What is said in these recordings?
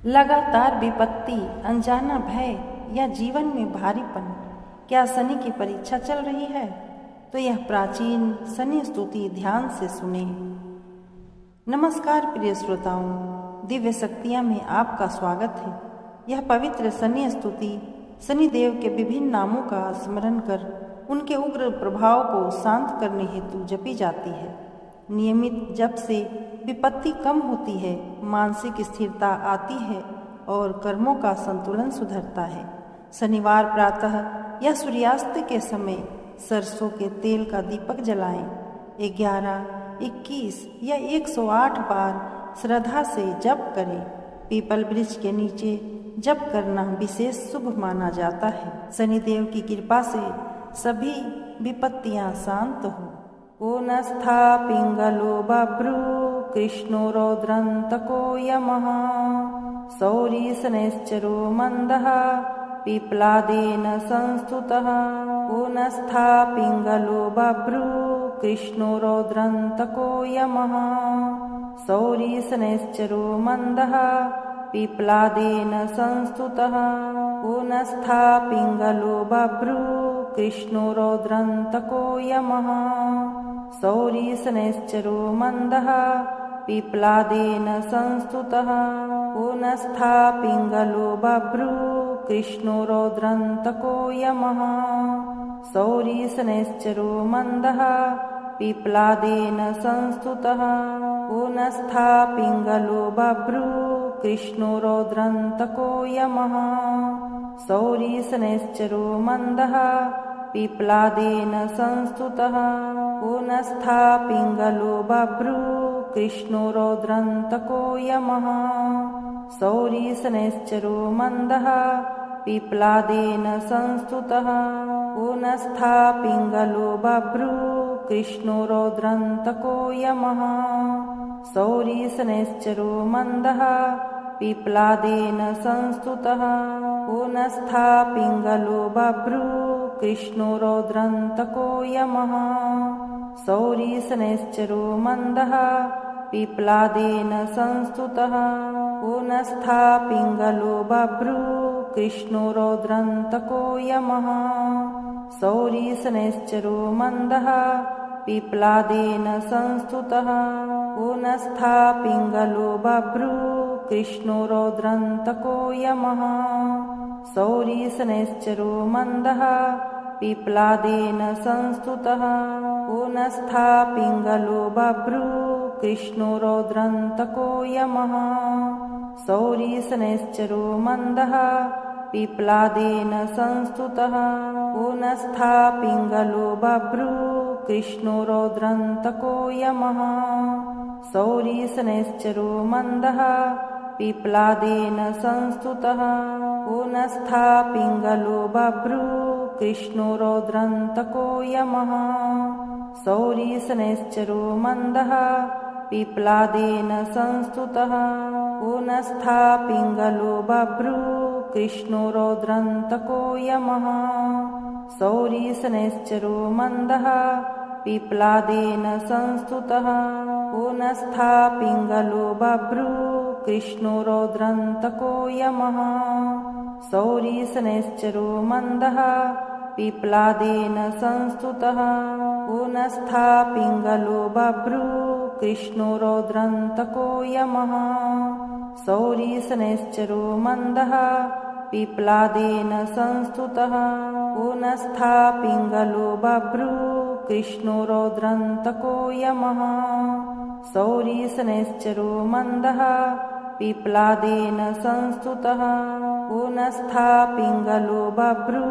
लगातार विपत्ति, अनजाना भय या जीवन में भारीपन, क्या शनि की परीक्षा चल रही है? तो यह प्राचीन शनि स्तुति ध्यान से सुने। नमस्कार प्रिय श्रोताओं, दिव्य शक्तियाँ में आपका स्वागत है। यह पवित्र शनि स्तुति शनिदेव के विभिन्न नामों का स्मरण कर उनके उग्र प्रभाव को शांत करने हेतु जपी जाती है। नियमित जप से विपत्ति कम होती है, मानसिक स्थिरता आती है और कर्मों का संतुलन सुधरता है। शनिवार प्रातः या सूर्यास्त के समय सरसों के तेल का दीपक जलाएं। 11, 21 या 108 बार श्रद्धा से जप करें। पीपल वृक्ष के नीचे जप करना विशेष शुभ माना जाता है। शनिदेव की कृपा से सभी विपत्तियां शांत हो। कोनस्था पिंगलो बभ्रू कृष्णो रौद्रन्तको यमः सौरीशनैश्चरो मन्दः पीप्लादेन संस्तुतः। कोनस्था पिंगलो बभ्रू कृष्णो रौद्रन्तको यमः सौरीशनैश्चरो मन्दः पीप्लादेन संस्तुतः। कोनस्था पिंगलो बभ्रू कृष्णो रौद्रन्तको यमः सौरीशनैश्चरो मन्दः पीप्लादेन संस्तुतः। कोनस्था पिंगलो बभ्रू कृष्णो रौद्रन्तको यमः सौरीशनैश्चरो मन्दः पीप्लादेन संस्तुतः। कोनस्था पिंगलो बभ्रू कृष्णो रौद्रन्तको यमः सौरीशनैश्चरो मन्दः पीप्लादेन संस्तुतः। कोनस्था पिंगलो बभ्रू कृष्णो रौद्रन्तको यमः सौरीशनैश्चरो मन्दः पीप्लादेन संस्तुतः। कोनस्था पिंगलो बभ्रू कृष्णो रौद्रन्तको यमः सौरीशनैश्चरो मन्दः पीप्लादेन संस्तुतः। कोनस्था पिंगलो बभ्रू कृष्णो रौद्रन्तको यमः सौरीशनैश्चरो मन्दः पीप्लादेन संस्तुतः। कोनस्था पिंगलो बभ्रू कृष्णो रौद्रन्तको यमः सौरीशनैश्चरो मन्दः पीप्लादेन संस्तुतः। कोनस्था पिंगलो बभ्रू कृष्णो रौद्रन्तको यमः सौरीशनैश्चरो मन्दः पीप्लादेन संस्तुतः। कोनस्था पिंगलो बभ्रू कृष्णो रौद्रन्तको यमः सौरीशनैश्चरो मन्दः पीप्लादेन संस्तुतः। कोनस्था पिंगलो बभ्रू कृष्णो रौद्रन्तको यमः सौरीशनैश्चरो मन्दः पीप्लादेन संस्तुतः। कोनस्था पिंगलो बभ्रू कृष्णो रौद्रन्तको यमः सौरीशनैश्चरो मन्दः पीप्लादेन संस्तुतः। कोनस्था पिंगलो बभ्रू कृष्णो रौद्रन्तको यमः सौरीशनैश्चरो मन्दः पीप्लादेन संस्तुतः। कोनस्था पिंगलो बभ्रू कृष्णो रौद्रन्तको यमः सौरीशनैश्चरो मन्दः पीप्लादेन संस्तुतः। कोनस्था पिंगलो बभ्रू कृष्णो रौद्रन्तको यमः सौरीशनैश्चरो मन्दः पीप्लादेन संस्तुतः। कोनस्था पिंगलो बभ्रू कृष्णो रौद्रन्तको यमः सौरीशनैश्चरो मन्दः पीप्लादेन संस्तुतः। कोनस्था पिंगलो बभ्रू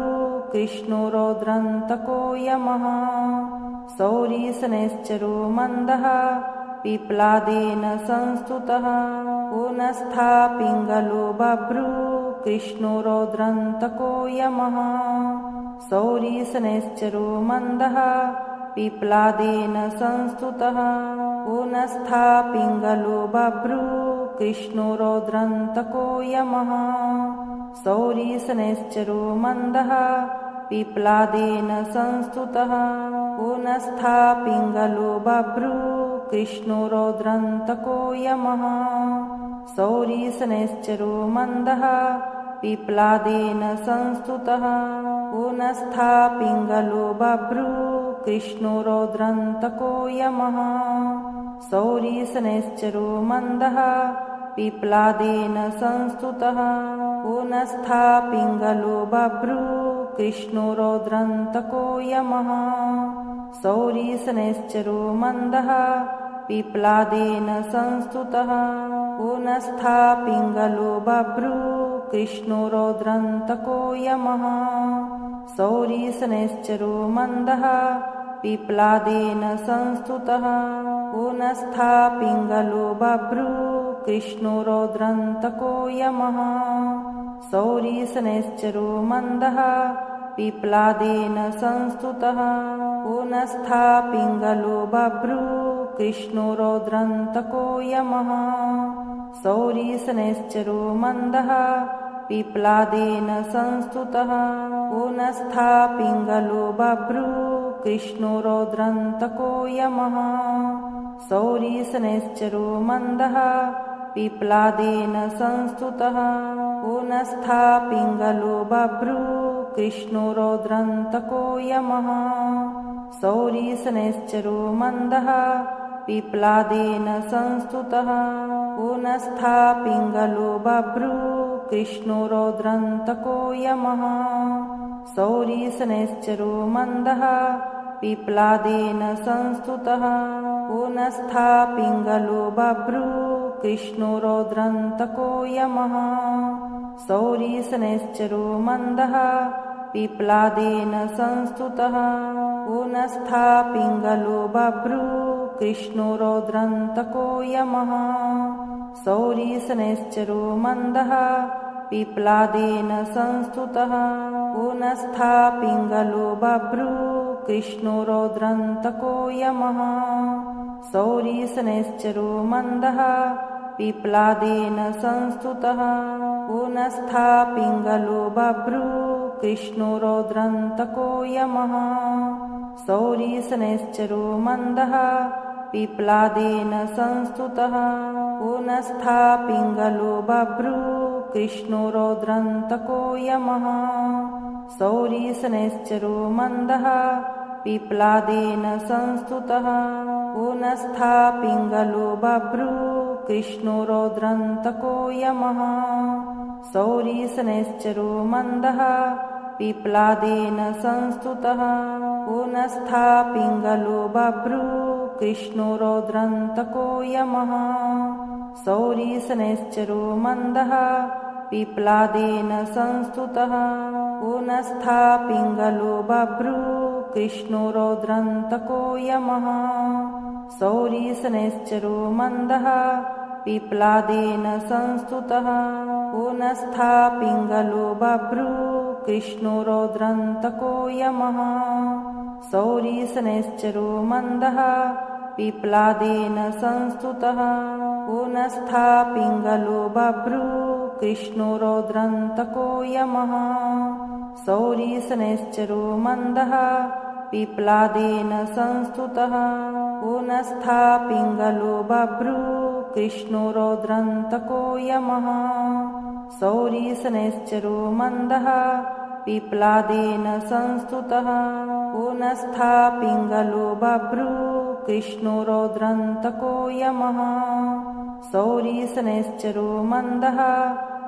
कृष्णो रौद्रन्तको यमः सौरीशनैश्चरो मन्दः पीप्लादेन संस्तुतः। कोनस्था पिंगलो बभ्रू कृष्णो रौद्रन्तको यमः सौरीशनैश्चरो मन्दः पीप्लादेन संस्तुतः। कोनस्था पिंगलो बभ्रू कृष्णो रौद्रन्तको यमः सौरीशनैश्चरो मन्दः पीप्लादेन संस्तुतः। कोनस्था पिंगलो बभ्रू कृष्णो रौद्रन्तको यमः सौरीशनैश्चरो मन्दः पीप्लादेन संस्तुतः ऊनस्था पिङ्गलो बभ्रू कृष्णो रौद्रन्तको यमः सौरीशनैश्चरो मन्दः पीप्लादेन संस्तुतः ऊनस्था पिङ्गलो बभ्रू कृष्णो रौद्रन्तको यमः सौरीशनैश्चरो मन्दः पीप्लादेन संस्तुतः ऊनस्था पिङ्गलो बभ्रू कृष्णो रौद्रन्तको यमः सौरीशनैश्चरो मन्दः पीप्लादेन संस्तुतः ऊनस्था पिङ्गलो बभ्रू कृष्णो रौद्रन्तको यमः सौरीशनैश्चरो मन्दः पीप्लादेन संस्तुतः ऊनस्था पिङ्गलो बभ्रू कृष्णो रौद्रन्तको यमः सौरीशनैश्चरो मन्दः पीप्लादेन संस्तुतः ऊनस्था पिङ्गलो बभ्रू कृष्णो रौद्रन्तको यमः सौरीशनैश्चरो मन्दः पीप्लादेन संस्तुतः ऊनस्था पिङ्गलो बभ्रू कृष्णो रौद्रन्तको यमः सौरीशनैश्चरो मन्दः पीप्लादेन संस्तुतः ऊनस्था पिङ्गलो बभ्रू कृष्णो रौद्रन्तको यमः सौरीशनैश्चरो मन्दः पीप्लादेन संस्तुतः ऊनस्था पिङ्गलो बभ्रू कृष्णो रौद्रन्तको यमः सौरीशनैश्चरो मन्दः पीप्लादेन संस्तुतः ऊनस्था पिङ्गलो बभ्रू कृष्णो रौद्रन्तको यमः सौरीशनैश्चरो मन्दः पीप्लादेन संस्तुतः ऊनस्था पिङ्गलो बभ्रू कृष्णो रौद्रन्तको यमः सौरीशनैश्चरो मन्दः पीप्लादेन संस्तुतः ऊनस्था पिङ्गलो बभ्रू कृष्णो रौद्रन्तको यमः सौरीशनैश्चरो मन्दः पीप्लादेन संस्तुतः ऊनस्था पिङ्गलो बभ्रू कृष्णो रौद्रन्तको यमः सौरीशनैश्चरो मन्दः पीप्लादेन संस्तुतः ऊनस्था पिङ्गलो बभ्रू कृष्णो रौद्रन्तको यमः सौरीशनैश्चरो मन्दः पीप्लादेन संस्तुतः ऊनस्था पिङ्गलो बभ्रू कृष्णो रौद्रन्तको यमः सौरीशनैश्चरो मन्दः पीप्लादेन संस्तुतः ऊनस्था पिङ्गलो बभ्रू कृष्णो रौद्रन्तको यमः सौरीशनैश्चरो मन्दः पीप्लादेन संस्तुतः ऊनस्था पिङ्गलो बभ्रू कृष्णो रौद्रन्तको यमः सौरीशनैश्चरो मन्दः पीप्लादेन संस्तुतः ऊनस्था पिङ्गलो बभ्रू कृष्णो रौद्रन्तको यमः सौरीशनैश्चरो मन्दः पीप्लादेन संस्तुतः ऊनस्था पिङ्गलो बभ्रू कृष्णो रौद्रन्तको यमः सौरीशनैश्चरो मन्दः पीप्लादेन संस्तुतः ऊनस्था पिङ्गलो बभ्रू कृष्णो रौद्रन्तको यमः सौरीशनैश्चरो मन्दः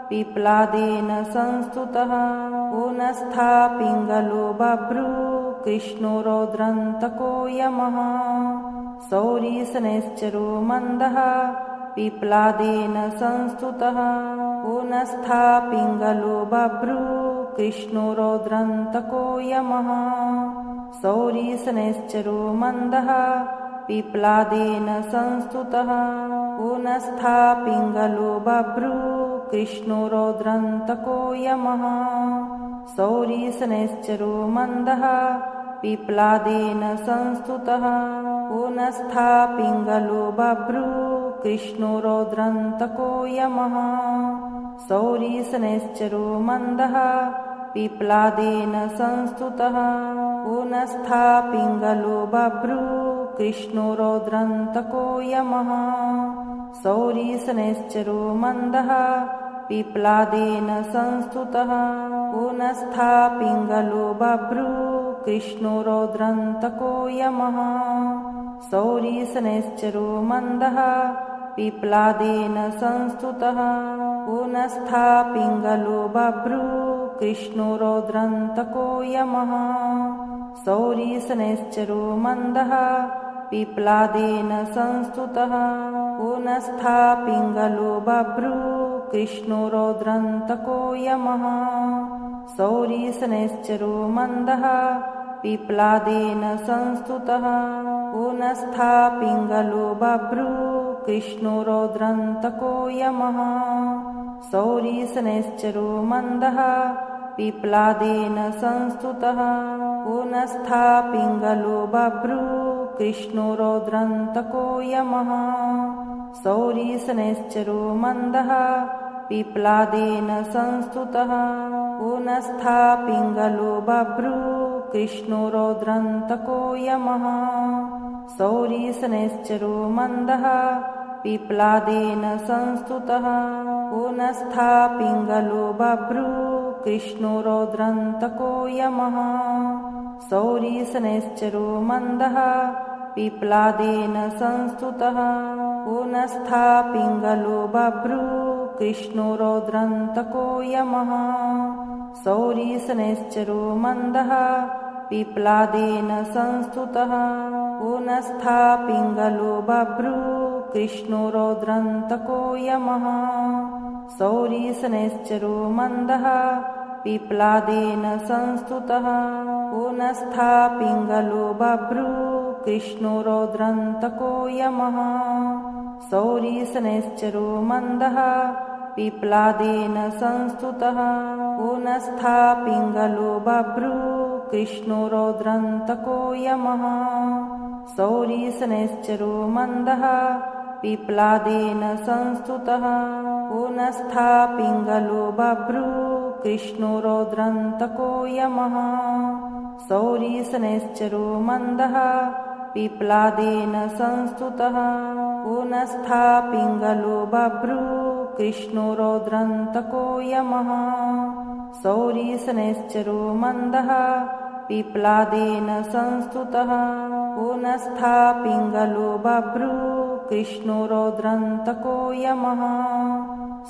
पीप्लादेन संस्तुतः ऊनस्था पिङ्गलो बभ्रू कृष्णो रौद्रन्तको यमः सौरीशनैश्चरो मन्दः पीप्लादेन संस्तुतः ऊनस्था पिङ्गलो बभ्रू कृष्णो रौद्रन्तको यमः सौरीशनैश्चरो मन्दः पीप्लादेन संस्तुतः ऊनस्था पिङ्गलो बभ्रू कृष्णो रौद्रन्तको यमः सौरीशनैश्चरो मन्दः पीप्लादेन संस्तुतः ऊनस्था पिङ्गलो बभ्रू कृष्णो रौद्रन्तको यमः सौरीशनैश्चरो मन्दः पीप्लादेन संस्तुतः ऊनस्था पिङ्गलो बभ्रू कृष्णो रौद्रन्तको यमः सौरीशनैश्चरो मन्दः पीप्लादेन संस्तुतः पुनस्था पिङ्गलो बभ्रू कृष्णो रौद्रन्तको यमः सौरीशनैश्चरो मन्दः पीप्लादेन संस्तुतः पुनस्था पिङ्गलो बभ्रू कृष्णो रौद्रन्तको यमः सौरीशनैश्चरो मन्दः पीप्लादेन संस्तुतः पुनस्था पिङ्गलो बभ्रू कृष्णो रौद्रन्तको यमः सौरीशनैश्चरो मन्दः पीप्लादेन संस्तुतः पुनस्था पिङ्गलो बभ्रू कृष्णो रौद्रन्तको यमः सौरीशनैश्चरो मन्दः पीप्लादेन संस्तुतः पुनस्था पिङ्गलो बभ्रू कृष्णो रौद्रन्तको यमः सौरीशनैश्चरो मन्दः पीप्लादेन संस्तुतः पुनस्था पिङ्गलो बभ्रू कृष्णो रौद्रन्तको यमः सौरीशनैश्चरो मन्दः पीप्लादेन संस्तुतः पुनस्था पिङ्गलो बभ्रू कृष्णो रौद्रन्तको यमः सौरीशनैश्चरो मन्दः पीप्लादेन संस्तुतः पुनस्था पिङ्गलो बभ्रू कृष्णो रौद्रन्तको यमः सौरीशनैश्चरो मन्दः पीप्लादेन संस्तुतः पुनस्था पिङ्गलो बभ्रू कृष्णो रौद्रन्तको यमः सौरीशनैश्चरो मन्दः पीप्लादेन संस्तुतः पुनस्था पिङ्गलो बभ्रू कृष्णो रौद्रन्तको यमः सौरीशनैश्चरो मन्दः पीप्लादेन संस्तुतः पुनस्था पिङ्गलो बभ्रू कृष्णो रौद्रन्तको यमः सौरीशनैश्चरो मन्दः पीप्लादेन संस्तुतः पुनस्था पिङ्गलो बभ्रू कृष्णो रौद्रन्तको यमः सौरीशनैश्चरो मन्दः पीप्लादेन संस्तुतः पुनस्था पिङ्गलो बभ्रू कृष्णो रौद्रन्तको यमः सौरीशनैश्चरो मन्दः पीप्लादेन संस्तुतः पुनस्था पिङ्गलो बभ्रू कृष्णो रौद्रन्तको यमः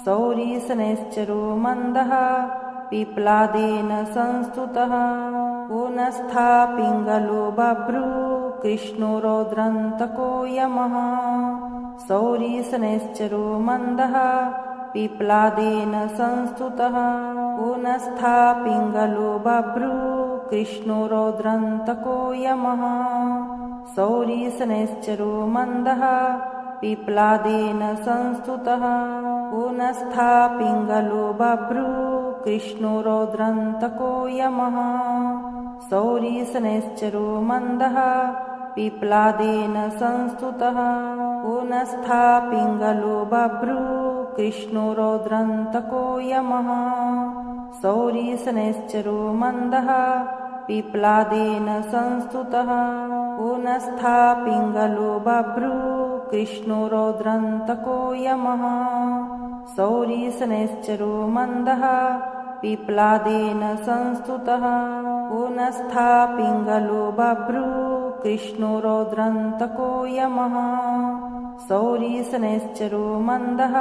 सौरीशनैश्चरो मन्दः पीप्लादेन संस्तुतः पुनस्था पिङ्गलो बभ्रू कृष्णो रौद्रन्तको यमः सौरीशनैश्चरो मन्दः पीप्लादेन संस्तुतः पुनस्था पिङ्गलो बभ्रू कृष्णो रौद्रन्तको यमः सौरीशनैश्चरो मन्दः पीप्लादेन संस्तुतः पुनस्था पिङ्गलो बभ्रू कृष्णो रौद्रन्तको यमः सौरीशनैश्चरो मन्दः पीप्लादेन संस्तुतः पुनस्था पिङ्गलो बभ्रू कृष्णो रौद्रन्तको यमः सौरीशनैश्चरो मन्दः पीप्लादेन संस्तुतः पुनस्था पिङ्गलो बभ्रू कृष्णो रौद्रन्तको यमः सौरीशनैश्चरो मन्दः पीप्लादेन संस्तुतः पुनस्था पिङ्गलो बभ्रू कृष्णो रौद्रन्तको यमः सौरीशनैश्चरो मन्दः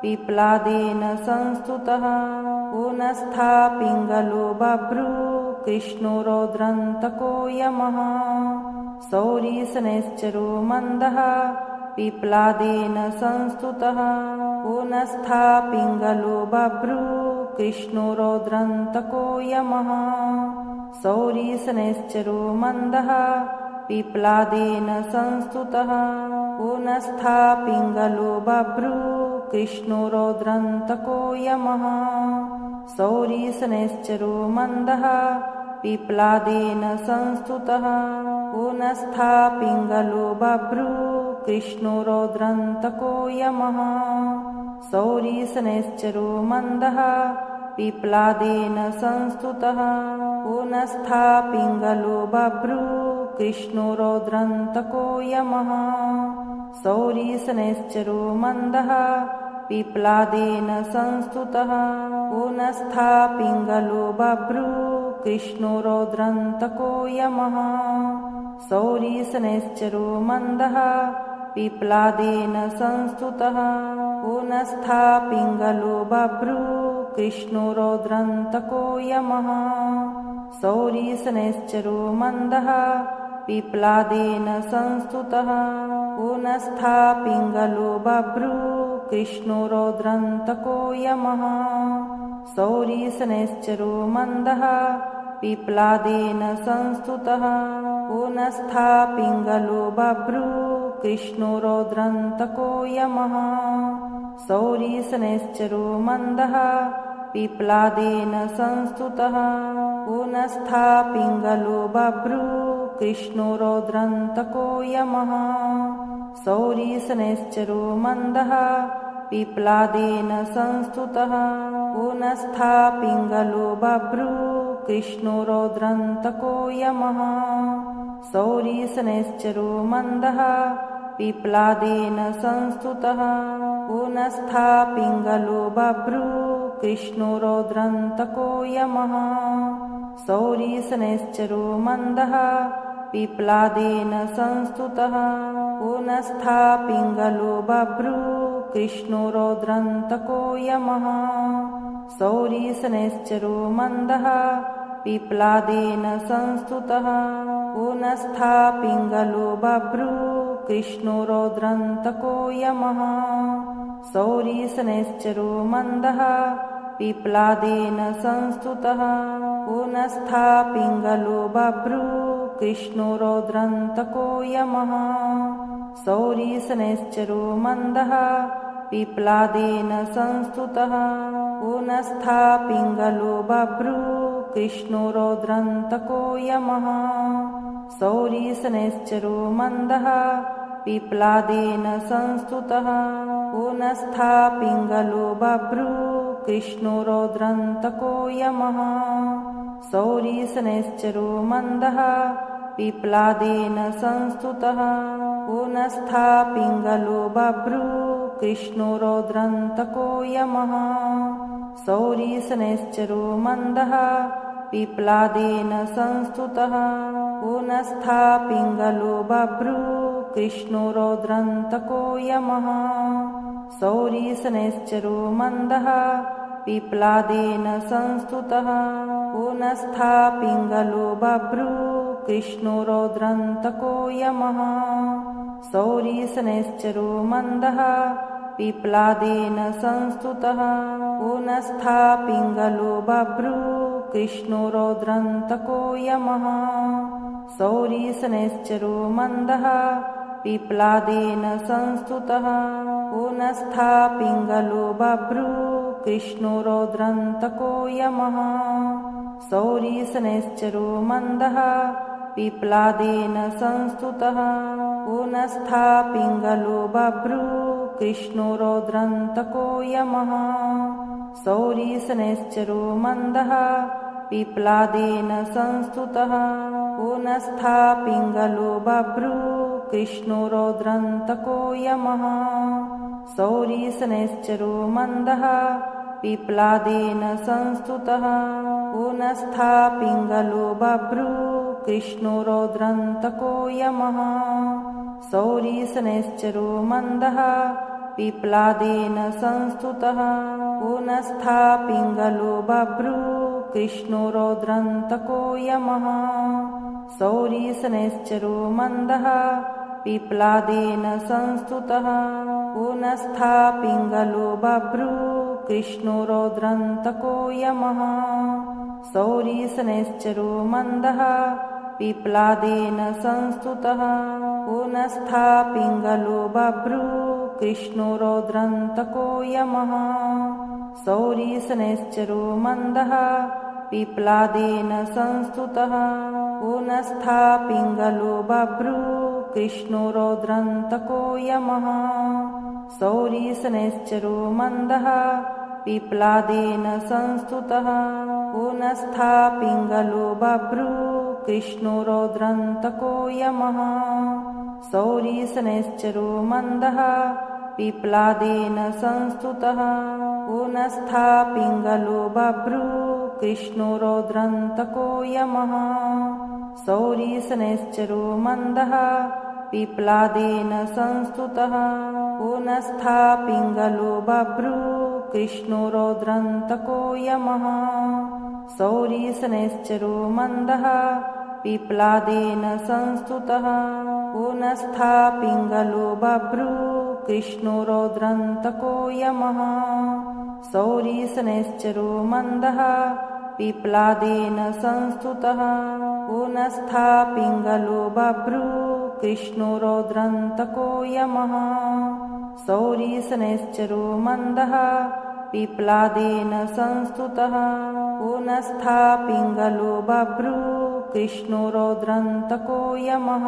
पीप्लादेन संस्तुतः पुनस्था पिङ्गलो बभ्रू कृष्णो रौद्रन्तको यमः सौरीशनैश्चरो मन्दः पीप्लादेन संस्तुतः पुनस्था पिङ्गलो बभ्रू कृष्णो रौद्रन्तको यमः सौरीशनैश्चरो मन्दः पीप्लादेन संस्तुतः पुनस्था पिङ्गलो बभ्रू कृष्णो रौद्रन्तको यमः सौरीशनैश्चरो मन्दः पीप्लादेन संस्तुतः पुनस्था पिङ्गलो बभ्रू कृष्णो रौद्रन्तको यमः सौरीशनैश्चरो मन्दः पीप्लादेन संस्तुतः पुनस्था पिङ्गलो बभ्रू कृष्णो रौद्रन्तको यमः सौरीशनैश्चरो मन्दः पीप्लादेन संस्तुतः ऊनस्था पिङ्गलो बभ्रू कृष्णो रौद्रन्तको यमः सौरीशनैश्चरो मन्दः पीप्लादेन संस्तुतः ऊनस्था पिङ्गलो बभ्रू कृष्णो रौद्रन्तको यमः सौरीशनैश्चरो मन्दः पीप्लादेन संस्तुतः ऊनस्था पिङ्गलो बभ्रू कृष्णो रौद्रन्तको यमः सौरीशनैश्चरो मन्दः पीप्लादेन संस्तुतः ऊनस्था पिङ्गलो बभ्रू कृष्णो रौद्रन्तको यमः सौरीशनैश्चरो मन्दः पीप्लादेन संस्तुतः ऊनस्था पिङ्गलो बभ्रू कृष्णो रौद्रन्तको यमः सौरीशनैश्चरो मन्दः पीप्लादेन संस्तुतः ऊनस्था पिङ्गलो बभ्रू कृष्णो रौद्रन्तको यमः सौरीशनैश्चरो मन्दः पीप्लादेन संस्तुतः ऊनस्था पिङ्गलो बभ्रू कृष्णो रौद्रन्तको यमः सौरीशनैश्चरो मन्दः पीप्लादेन संस्तुतः ऊनस्था पिङ्गलो बभ्रू कृष्णो रौद्रन्तको यमः सौरीशनैश्चरो मन्दः पीप्लादेन संस्तुतः ऊनस्था पिङ्गलो बभ्रू कृष्णो रौद्रन्तको यमः सौरीशनैश्चरो मन्दः पीप्लादेन संस्तुतः ऊनस्था पिङ्गलो बभ्रू कृष्णो रौद्रन्तको यमः सौरीशनैश्चरो मन्दः पीप्लादेन संस्तुतः ऊनस्था पिङ्गलो बभ्रू कृष्णो रौद्रन्तको यमः सौरीशनैश्चरो मन्दः पीप्लादेन संस्तुतः ऊनस्था पिङ्गलो बभ्रू कृष्णो रौद्रन्तको यमः सौरीशनैश्चरो मन्दः पीप्लादेन संस्तुतः ऊनस्था पिङ्गलो बभ्रू कृष्णो रौद्रन्तको यमः सौरीशनैश्चरो मन्दः पीप्लादेन संस्तुतः ऊनस्था पिङ्गलो बभ्रू कृष्णो रौद्रन्तको यमः सौरीशनैश्चरो मन्दः पीप्लादेन संस्तुतः ऊनस्था पिङ्गलो बभ्रू कृष्णो रौद्रन्तको यमः सौरीशनैश्चरो मन्दः पीप्लादेन संस्तुतः ऊनस्था पिङ्गलो बभ्रू कृष्णो रौद्रन्तको यमः सौरीशनैश्चरो मन्दः पीप्लादेन संस्तुतः ऊनस्था पिङ्गलो बभ्रू कृष्णो रौद्रन्तको यमः सौरीशनैश्चरो मन्दः पीप्लादेन संस्तुतः ऊनस्था पिङ्गलो बभ्रू कृष्णो रौद्रन्तको यमः सौरीशनैश्चरो मन्दः पीप्लादेन संस्तुतः ऊनस्था पिङ्गलो बभ्रू कृष्णो रौद्रन्तको यमः सौरीशनैश्चरो मन्दः पीप्लादेन संस्तुतः ऊनस्था पिङ्गलो बभ्रू कृष्णो रौद्रन्तको यमः सौरीशनैश्चरो मन्दः पीप्लादेन संस्तुतः ऊनस्था पिङ्गलो बभ्रू कृष्णो रौद्रन्तको यमः सौरीशनैश्चरो मन्दः पीप्लादेन संस्तुतः ऊनस्था पिङ्गलो बभ्रू कृष्णो रौद्रन्तको यमः सौरीशनैश्चरो मन्दः पीप्लादेन संस्तुतः ऊनस्था पिङ्गलो बभ्रू कृष्णो रौद्रन्तको यमः सौरीशनैश्चरो मन्दः पीप्लादेन संस्तुतः ऊनस्था पिङ्गलो बभ्रू कृष्णो रौद्रन्तको यमः सौरीशनैश्चरो मन्दः पीप्लादेन संस्तुतः ऊनस्था पिङ्गलो बभ्रू कृष्णो रौद्रन्तको यमः सौरीशनैश्चरो मन्दः पीप्लादेन संस्तुतः ऊनस्था पिङ्गलो बभ्रू कृष्णो रौद्रन्तको यमः सौरीशनैश्चरो मन्दः पीप्लादेन संस्तुतः ऊनस्था पिङ्गलो बभ्रू कृष्णो रौद्रन्तको यमः सौरीशनैश्चरो मन्दः पीप्लादेन संस्तुतः ऊनस्था पिङ्गलो बभ्रू कृष्णो रौद्रन्तको यमः सौरीशनैश्चरो मन्दः पीप्लादेन संस्तुतः ऊनस्था पिङ्गलो बभ्रू कृष्णो रौद्रन्तको यमः सौरीशनैश्चरो मन्दः पीप्लादेन संस्तुतः ऊनस्था पिङ्गलो बभ्रू कृष्णो रौद्रन्तको यमः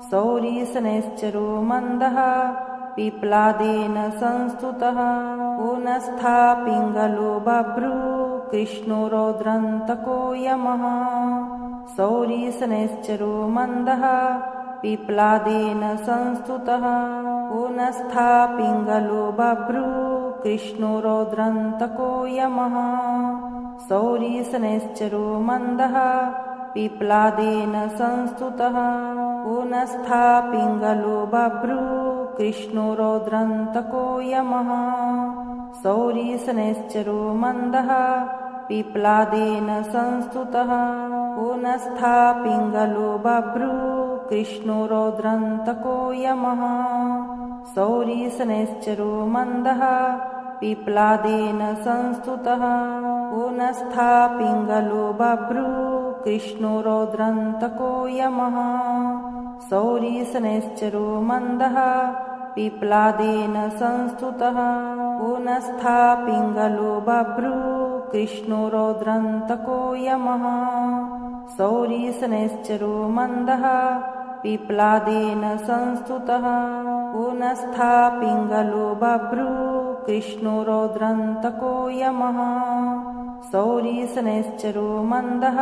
सौरीशनैश्चरो मन्दः पीप्लादेन संस्तुतः ऊनस्था पिङ्गलो बभ्रू कृष्णो रौद्रन्तको यमः सौरीशनैश्चरो मन्दः पीप्लादेन संस्तुतः ऊनस्था पिङ्गलो बभ्रू कृष्णो रौद्रन्तको यमः सौरीशनैश्चरो मन्दः पीप्लादेन संस्तुतः ऊनस्था पिङ्गलो बभ्रू कृष्णो रौद्रन्तको यमः सौरीशनैश्चरो मन्दः पीप्लादेन संस्तुतः ऊनस्था पिङ्गलो बभ्रू कृष्णो रौद्रन्तको यमः सौरीशनैश्चरो मन्दः पीप्लादेन संस्तुतः ऊनस्था पिङ्गलो बभ्रू कृष्णो रौद्रन्तको यमः सौरीशनैश्चरो मन्दः पीप्लादेन संस्तुतः ऊनस्था पिङ्गलो बभ्रू कृष्णो रौद्रन्तको यमः सौरीशनैश्चरो मन्दः पीप्लादेन संस्तुतः ऊनस्था पिङ्गलो बभ्रू कृष्णो रौद्रन्तको यमः सौरीशनैश्चरो मन्दः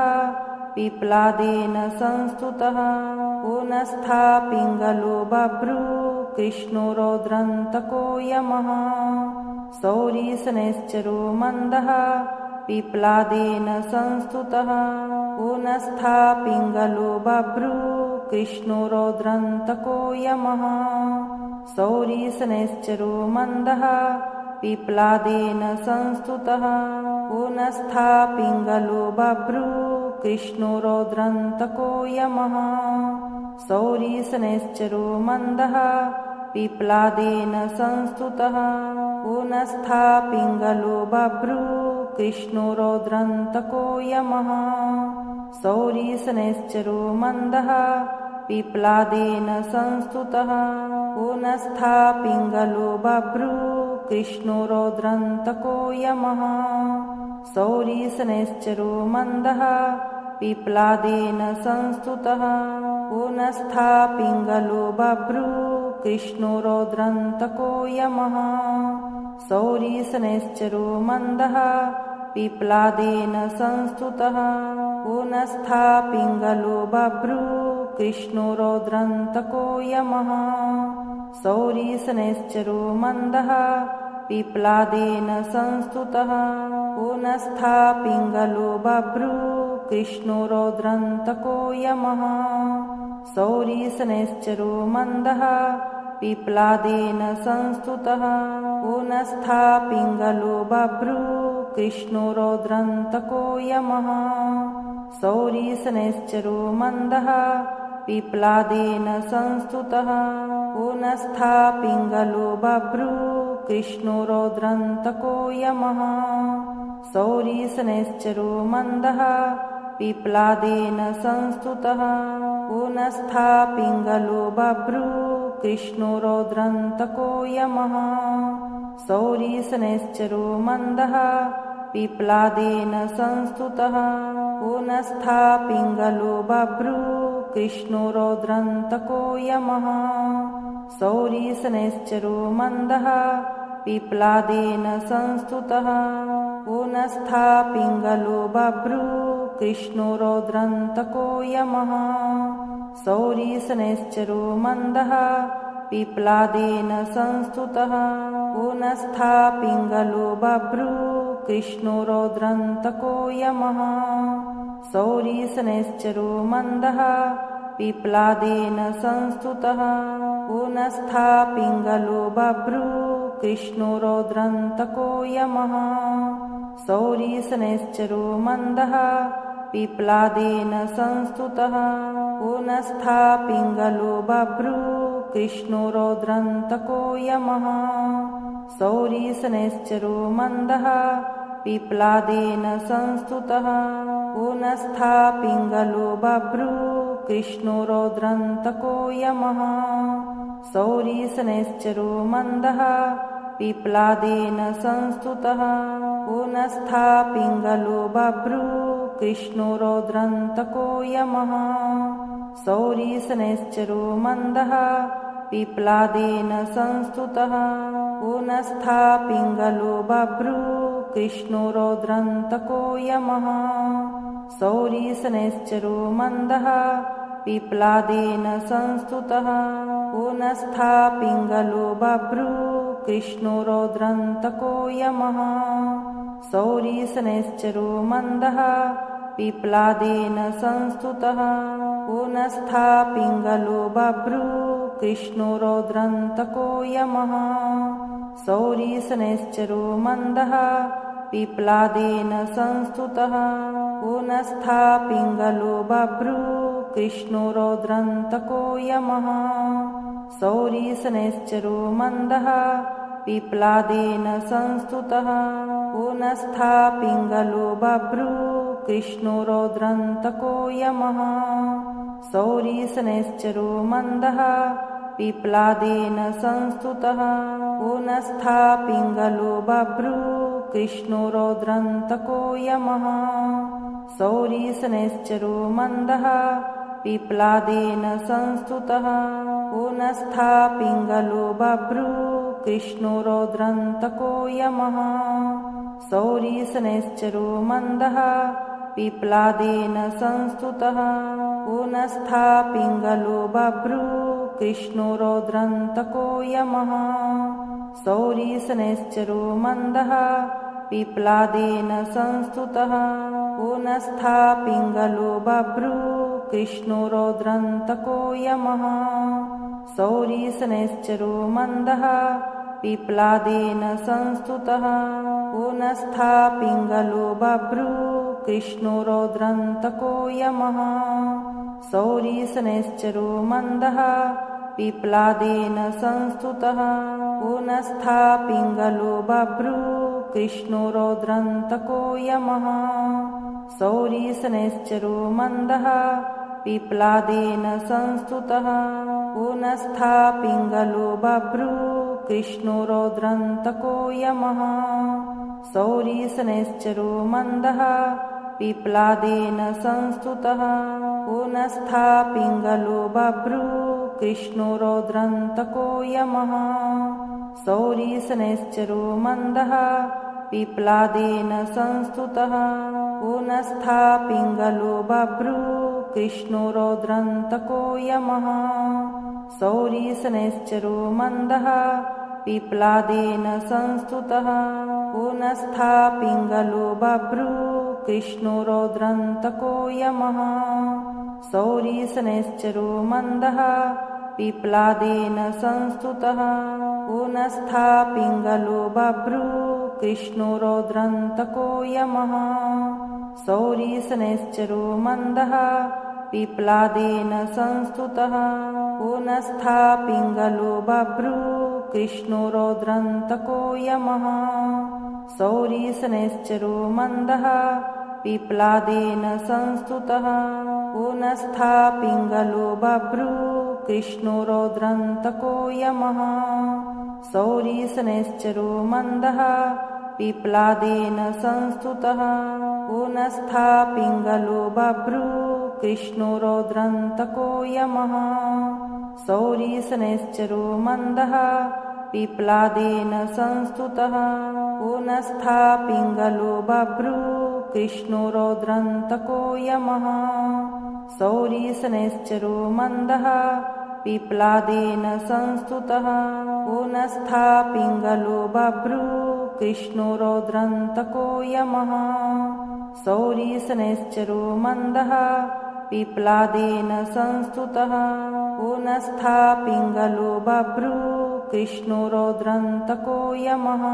पीप्लादेन संस्तुतः ऊनस्था पिङ्गलो बभ्रू कृष्णो रौद्रन्तको यमः सौरीशनैश्चरो मन्दः पीप्लादेन संस्तुतः ऊनस्था पिङ्गलो बभ्रू कृष्णो रौद्रन्तको यमः सौरीशनैश्चरो मन्दः पीप्लादेन संस्तुतः ऊनस्था पिङ्गलो बभ्रू कृष्णो रौद्रन्तको यमः सौरीशनैश्चरो मन्दः पीप्लादेन संस्तुतः ऊनस्था पिङ्गलो बभ्रू कृष्णो रौद्रन्तको यमः सौरीशनैश्चरो मन्दः पीप्लादेन संस्तुतः ऊनस्था पिङ्गलो बभ्रू कृष्णो रौद्रन्तको यमः सौरीशनैश्चरो मन्दः पीप्लादेन संस्तुतः ऊनस्था पिङ्गलो बभ्रू कृष्णो रौद्रन्तको यमः सौरीशनैश्चरो मन्दः पीप्लादेन संस्तुतः ऊनस्था पिङ्गलो बभ्रू कृष्णो रौद्रन्तको यमः सौरीशनैश्चरो मन्दः पीप्लादेन संस्तुतः ऊनस्था पिङ्गलो बभ्रू कृष्णो रौद्रन्तको यमः सौरीशनैश्चरो मन्दः पीप्लादेन संस्तुतः ऊनस्था पिङ्गलो बभ्रू कृष्णो रौद्रन्तको यमः सौरीशनैश्चरो मन्दः पीप्लादेन संस्तुतः ऊनस्था पिङ्गलो बभ्रू कृष्णो रौद्रन्तको यमः सौरीशनैश्चरो मन्दः पीप्लादेन संस्तुतः ऊनस्था पिङ्गलो बभ्रू कृष्णो रौद्रन्तको यमः सौरीशनैश्चरो मन्दः पीप्लादेन संस्तुतः ऊनस्था पिङ्गलो बभ्रू कृष्णो रौद्रन्तको यमः सौरीशनैश्चरो मन्दः पीप्लादेन संस्तुतः ऊनस्था पिङ्गलो बभ्रू कृष्णो रौद्रन्तको यमः सौरीशनैश्चरो मन्दः पीप्लादेन संस्तुतः ऊनस्था पिङ्गलो बभ्रू कृष्णो रौद्रन्तको यमः सौरीशनैश्चरो मन्दः पीप्लादेन संस्तुतः ऊनस्था पिङ्गलो बभ्रू कृष्णो रौद्रन्तको यमः सौरीशनैश्चरो मन्दः पीप्लादेन संस्तुतः ऊनस्था पिङ्गलो बभ्रू कृष्णो रौद्रन्तको यमः सौरीशनैश्चरो मन्दः पीप्लादेन संस्तुतः ऊनस्था पिङ्गलो बभ्रू कृष्णो रौद्रन्तको यमः सौरीशनैश्चरो मन्दः पीप्लादेन संस्तुतः ऊनस्था पिङ्गलो बभ्रू कृष्णो रौद्रन्तको यमः सौरीशनैश्चरो मन्दः पीप्लादेन संस्तुतः ऊनस्था पिङ्गलो बभ्रू कृष्णो रौद्रन्तको यमः सौरीशनैश्चरो मन्दः पीप्लादेन संस्तुतः ऊनस्था पिङ्गलो बभ्रू कृष्णो रौद्रन्तको यमः सौरीशनैश्चरो मन्दः पीप्लादेन संस्तुतः ऊनस्था पिङ्गलो बभ्रू कृष्णो रौद्रन्तको यमः सौरीशनैश्चरो मन्दः पीप्लादेन संस्तुतः ऊनस्था पिङ्गलो बभ्रू कृष्णो रौद्रन्तको यमः सौरीशनैश्चरो मन्दः पीप्लादेन संस्तुतः ऊनस्था पिङ्गलो बभ्रू कृष्णो रौद्रन्तको यमः सौरीशनैश्चरो मन्दः पीप्लादेन संस्तुतः ऊनस्था पिङ्गलो बभ्रू कृष्णो रौद्रन्तको यमः सौरीशनैश्चरो मन्दः पीप्लादेन संस्तुतः ऊनस्था पिङ्गलो बभ्रू कृष्णो रौद्रन्तको यमः सौरीशनैश्चरो मन्दः पीप्लादेन संस्तुतः ऊनस्था पिङ्गलो बभ्रू कृष्णो रौद्रन्तको यमः सौरीशनैश्चरो मन्दः पीप्लादेन संस्तुतः ऊनस्था पिङ्गलो बभ्रू कृष्णो रौद्रन्तको यमः सौरीशनैश्चरो मन्दः पीप्लादेन संस्तुतः ऊनस्था पिङ्गलो बभ्रू कृष्णो रौद्रन्तको यमः सौरीशनैश्चरो मन्दः पीप्लादेन संस्तुतः ऊनस्था पिङ्गलो बभ्रू कृष्णो रौद्रन्तको यमः सौरीशनैश्चरो मन्दः पीप्लादेन संस्तुतः ऊनस्था पिङ्गलो बभ्रू कृष्णो रौद्रन्तको यमः सौरीशनैश्चरो मन्दः पीप्लादेन संस्तुतः ऊनस्था पिङ्गलो बभ्रू कृष्णो रौद्रन्तको यमः सौरीशनैश्चरो मन्दः पीप्लादेन संस्तुतः ऊनस्था पिङ्गलो बभ्रू कृष्णो रौद्रन्तको यमः सौरीशनैश्चरो मन्दः पीप्लादेन संस्तुतः ऊनस्था पिङ्गलो बभ्रू कृष्णो रौद्रन्तको यमः सौरीशनैश्चरो मन्दः पीप्लादेन संस्तुतः ऊनस्था पिङ्गलो बभ्रू कृष्णो रौद्रन्तको यमः सौरीशनैश्चरो मन्दः पीप्लादेन संस्तुतः ऊनस्था पिङ्गलो बभ्रू कृष्णो रौद्रन्तको यमः सौरीशनैश्चरो मन्दः पीप्लादेन संस्तुतः ऊनस्था पिङ्गलो बभ्रू कृष्णो रौद्रन्तको यमः सौरीशनैश्चरो मन्दः पीप्लादेन संस्तुतः ऊनस्था पिङ्गलो बभ्रू कृष्णो रौद्रन्तको यमः सौरीशनैश्चरो मन्दः पीप्लादेन संस्तुतः ऊनस्था पिङ्गलो बभ्रू कृष्णो रौद्रन्तको यमः सौरीशनैश्चरो मन्दः पिप्लादेन संस्तुतः पुनस्था पिङ्गलो बभ्रू कृष्णो रौद्रन्तको यमः सौरीशनैश्चरो मन्दः पिप्लादेन संस्तुतः पुनस्था पिङ्गलो बभ्रू कृष्णो रौद्रन्तको यमः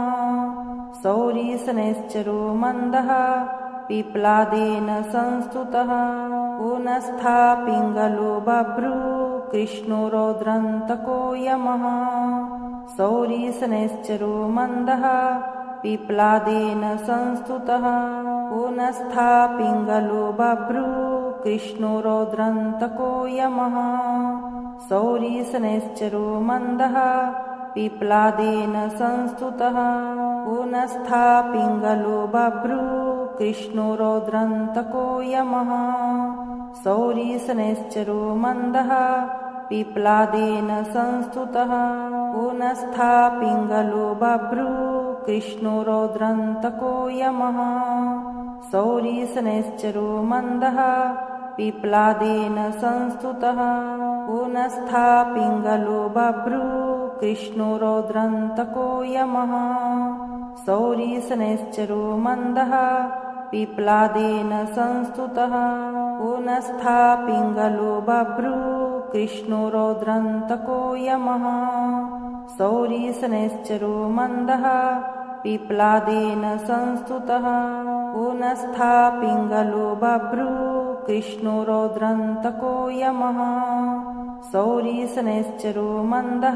सौरीशनैश्चरो मन्दः पिप्लादेन संस्तुतः पुनस्था पिङ्गलो बभ्रू कृष्णो रौद्रन्तको यमः सौरीशनैश्चरो मन्दः पिप्लादेन संस्तुतः पुनस्था पिङ्गलो बभ्रू कृष्णो रौद्रन्तको यमः सौरीशनैश्चरो मन्दः पिप्लादेन संस्तुतः पुनस्था पिङ्गलो बभ्रू कृष्णो रौद्रन्तको यमः सौरीशनैश्चरो मन्दः पिप्लादेन संस्तुतः पुनस्था पिङ्गलो बभ्रू कृष्णो रौद्रन्तको यमः सौरीशनैश्चरो मन्दः पिप्लादेन संस्तुतः पुनस्था पिङ्गलो बभ्रू कृष्णो रौद्रन्तको यमः सौरीशनैश्चरो मन्दः पिप्लादेन संस्तुतः पुनस्था पिङ्गलो बभ्रू कृष्णो रौद्रन्तको यमः सौरीशनैश्चरो मन्दः पिप्लादेन संस्तुतः पुनस्था पिङ्गलो बभ्रू कृष्णो रौद्रन्तको यमः सौरीशनैश्चरो मन्दः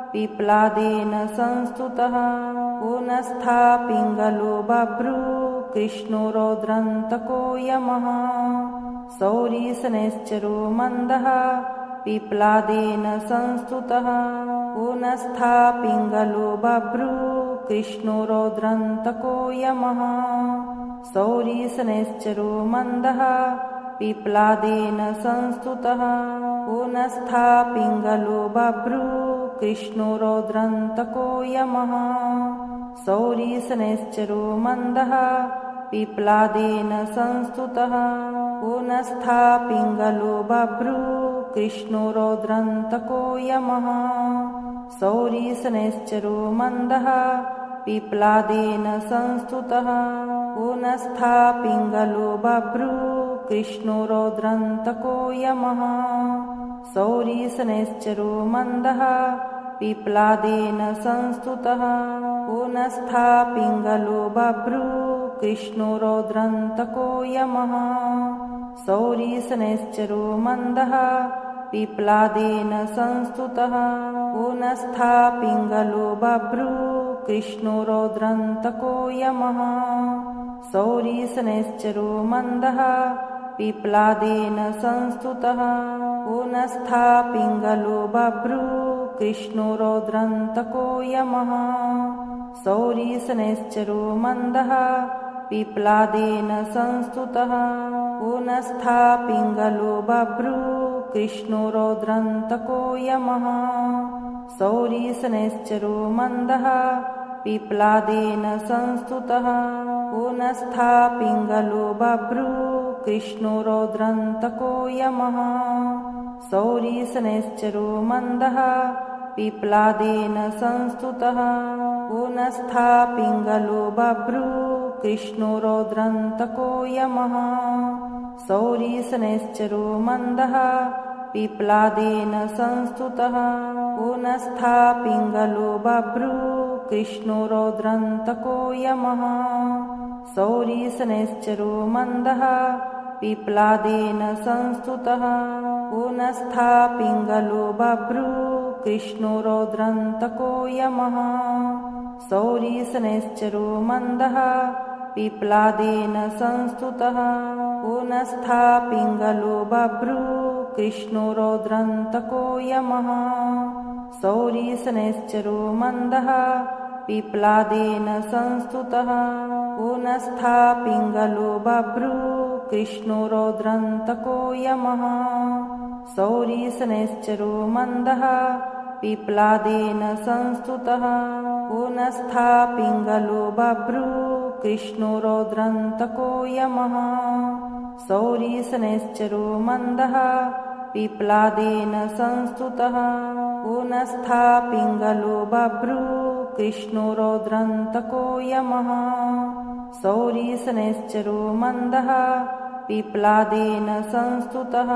पिप्लादेन संस्तुतः पुनस्था पिङ्गलो बभ्रू कृष्णो रौद्रन्तको यमः सौरीशनैश्चरो मन्दः पिप्लादेन संस्तुतः पुनस्था पिङ्गलो बभ्रू कृष्णो रौद्रन्तको यमः सौरीशनैश्चरो मन्दः पिप्लादेन संस्तुतः पुनस्था पिङ्गलो बभ्रू कृष्णो रौद्रन्तको यमः सौरीशनैश्चरो मन्दः पिप्लादेन संस्तुतः पुनस्था पिङ्गलो बभ्रू कृष्णो रौद्रन्तको यमः सौरीशनैश्चरो मन्दः पिप्लादेन संस्तुतः पुनस्था पिङ्गलो बभ्रू कृष्णो रौद्रन्तको यमः सौरीशनैश्चरो मन्दः पिप्लादेन संस्तुतः पुनस्था पिङ्गलो बभ्रू कृष्णो रौद्रन्तको यमः सौरीशनैश्चरो मन्दः पिप्लादेन संस्तुतः पुनस्था पिङ्गलो बभ्रू कृष्णो रौद्रन्तको यमः सौरीशनैश्चरो मन्दः पिप्लादेन संस्तुतः पुनस्था पिङ्गलो बभ्रू कृष्णो रौद्रन्तको यमः सौरीशनैश्चरो मन्दः पिप्लादेन संस्तुतः पुनस्था पिङ्गलो बभ्रू कृष्णो रौद्रन्तको यमः सौरीशनैश्चरो मन्दः पिप्लादेन संस्तुतः पुनस्था पिङ्गलो बभ्रू कृष्णो रौद्रन्तको यमः सौरीशनैश्चरो मन्दः पिप्लादेन संस्तुतः पुनस्था पिङ्गलो बभ्रू कृष्णो रौद्रन्तको यमः सौरीशनैश्चरो मन्दः पिप्लादेन संस्तुतः पुनस्था पिङ्गलो बभ्रू कृष्णो रौद्रन्तको यमः सौरीशनैश्चरो मन्दः पिप्लादेन संस्तुतः पुनस्था पिङ्गलो बभ्रू कृष्णो रौद्रन्तको यमः सौरीशनैश्चरो मन्दः पिप्लादेन संस्तुतः पुनस्था पिङ्गलो बभ्रू कृष्णो रौद्रन्तको यमः सौरीशनैश्चरो मन्दः पिप्लादेन संस्तुतः पुनस्था पिङ्गलो बभ्रू कृष्णो रौद्रन्तको यमः सौरीशनैश्चरो मन्दः पिप्लादेन संस्तुतः पुनस्था पिङ्गलो बभ्रू कृष्णो रौद्रन्तको यमः सौरीशनैश्चरो मन्दः पिप्लादेन संस्तुतः पुनस्था पिङ्गलो बभ्रू कृष्णो रौद्रन्तको यमः सौरीशनैश्चरो मन्दः पिप्लादेन संस्तुतः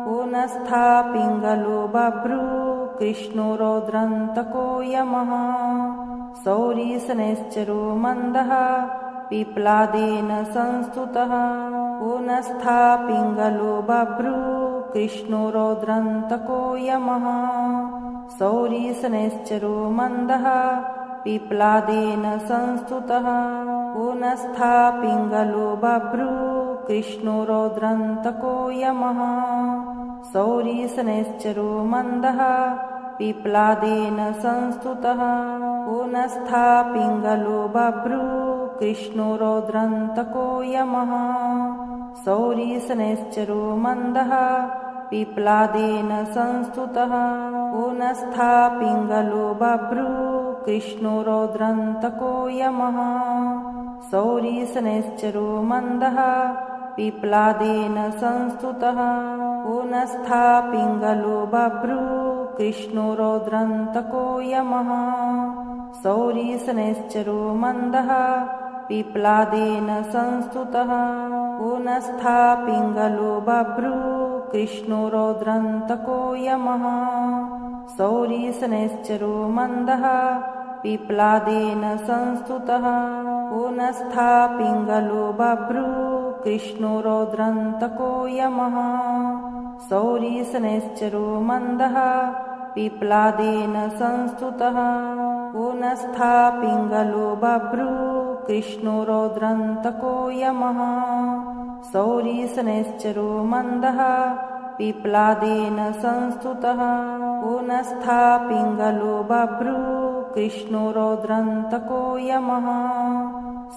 पुनस्था पिङ्गलो बभ्रू कृष्णो रौद्रन्तको यमः सौरीशनैश्चरो मन्दः पिप्लादेन संस्तुतः पुनस्था पिङ्गलो बभ्रू कृष्णो रौद्रन्तको यमः सौरीशनैश्चरो मन्दः पिप्लादेन संस्तुतः पुनस्था पिङ्गलो बभ्रू कृष्णो रौद्रन्तको यमः सौरीशनैश्चरो मन्दः पिप्लादेन संस्तुतः पुनस्था पिङ्गलो बभ्रू कृष्णो रौद्रन्तको यमः सौरीशनैश्चरो मन्दः पिप्लादेन संस्तुतः पुनस्था पिङ्गलो बभ्रू कृष्णो रौद्रन्तको यमः सौरीशनैश्चरो मन्दः पिप्लादेन संस्तुतः पुनस्था पिङ्गलो बभ्रू कृष्णो रौद्रन्तको यमः सौरीशनैश्चरो मन्दः पिप्लादेन संस्तुतः पुनस्था पिङ्गलो बभ्रू कृष्णो रौद्रन्तको यमः सौरीशनैश्चरो मन्दः पिप्लादेन संस्तुतः पुनस्था पिङ्गलो बभ्रू कृष्णो रौद्रन्तको यमः सौरीशनैश्चरो मन्दः पिप्लादेन संस्तुतः पुनस्था पिङ्गलो बभ्रू कृष्णो रौद्रन्तको यमः सौरीशनैश्चरो मन्दः पिप्लादेन संस्तुतः पुनस्था पिङ्गलो बभ्रू कृष्णो रौद्रन्तको यमः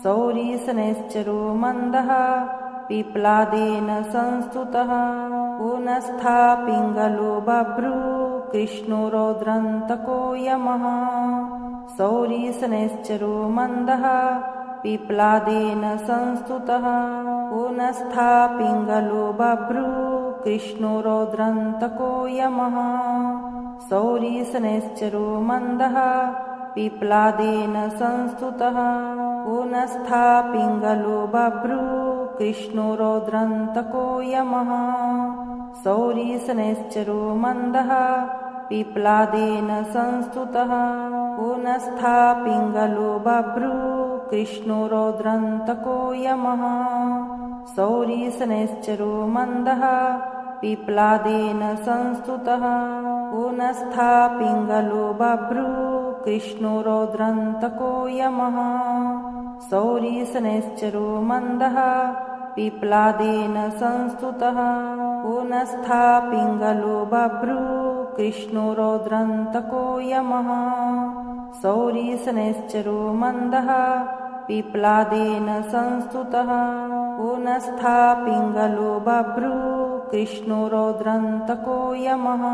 सौरीशनैश्चरो मन्दः पिप्लादेन संस्तुतः पुनस्था पिङ्गलो बभ्रू कृष्णो रौद्रन्तको यमः सौरीशनैश्चरो मन्दः पिप्लादेन संस्तुतः पुनस्था पिङ्गलो बभ्रू कृष्णो रौद्रन्तको यमः सौरीशनैश्चरो मन्दः पिप्लादेन संस्तुतः पुनस्था पिङ्गलो बभ्रू कृष्णो रौद्रन्तको यमः सौरीशनैश्चरो मन्दः पिप्लादेन संस्तुतः पुनस्था पिङ्गलो बभ्रू कृष्णो रौद्रन्तको यमः सौरीशनैश्चरो मन्दः पिप्लादेन संस्तुतः पुनस्था पिङ्गलो बभ्रू कृष्णो रौद्रन्तको यमः सौरीशनैश्चरो मन्दः पिप्लादेन संस्तुतः पुनस्था पिङ्गलो बभ्रू कृष्णो रौद्रन्तको यमः सौरीशनैश्चरो मन्दः पिप्लादेन संस्तुतः पुनस्था पिङ्गलो बभ्रू कृष्णो रौद्रन्तको यमः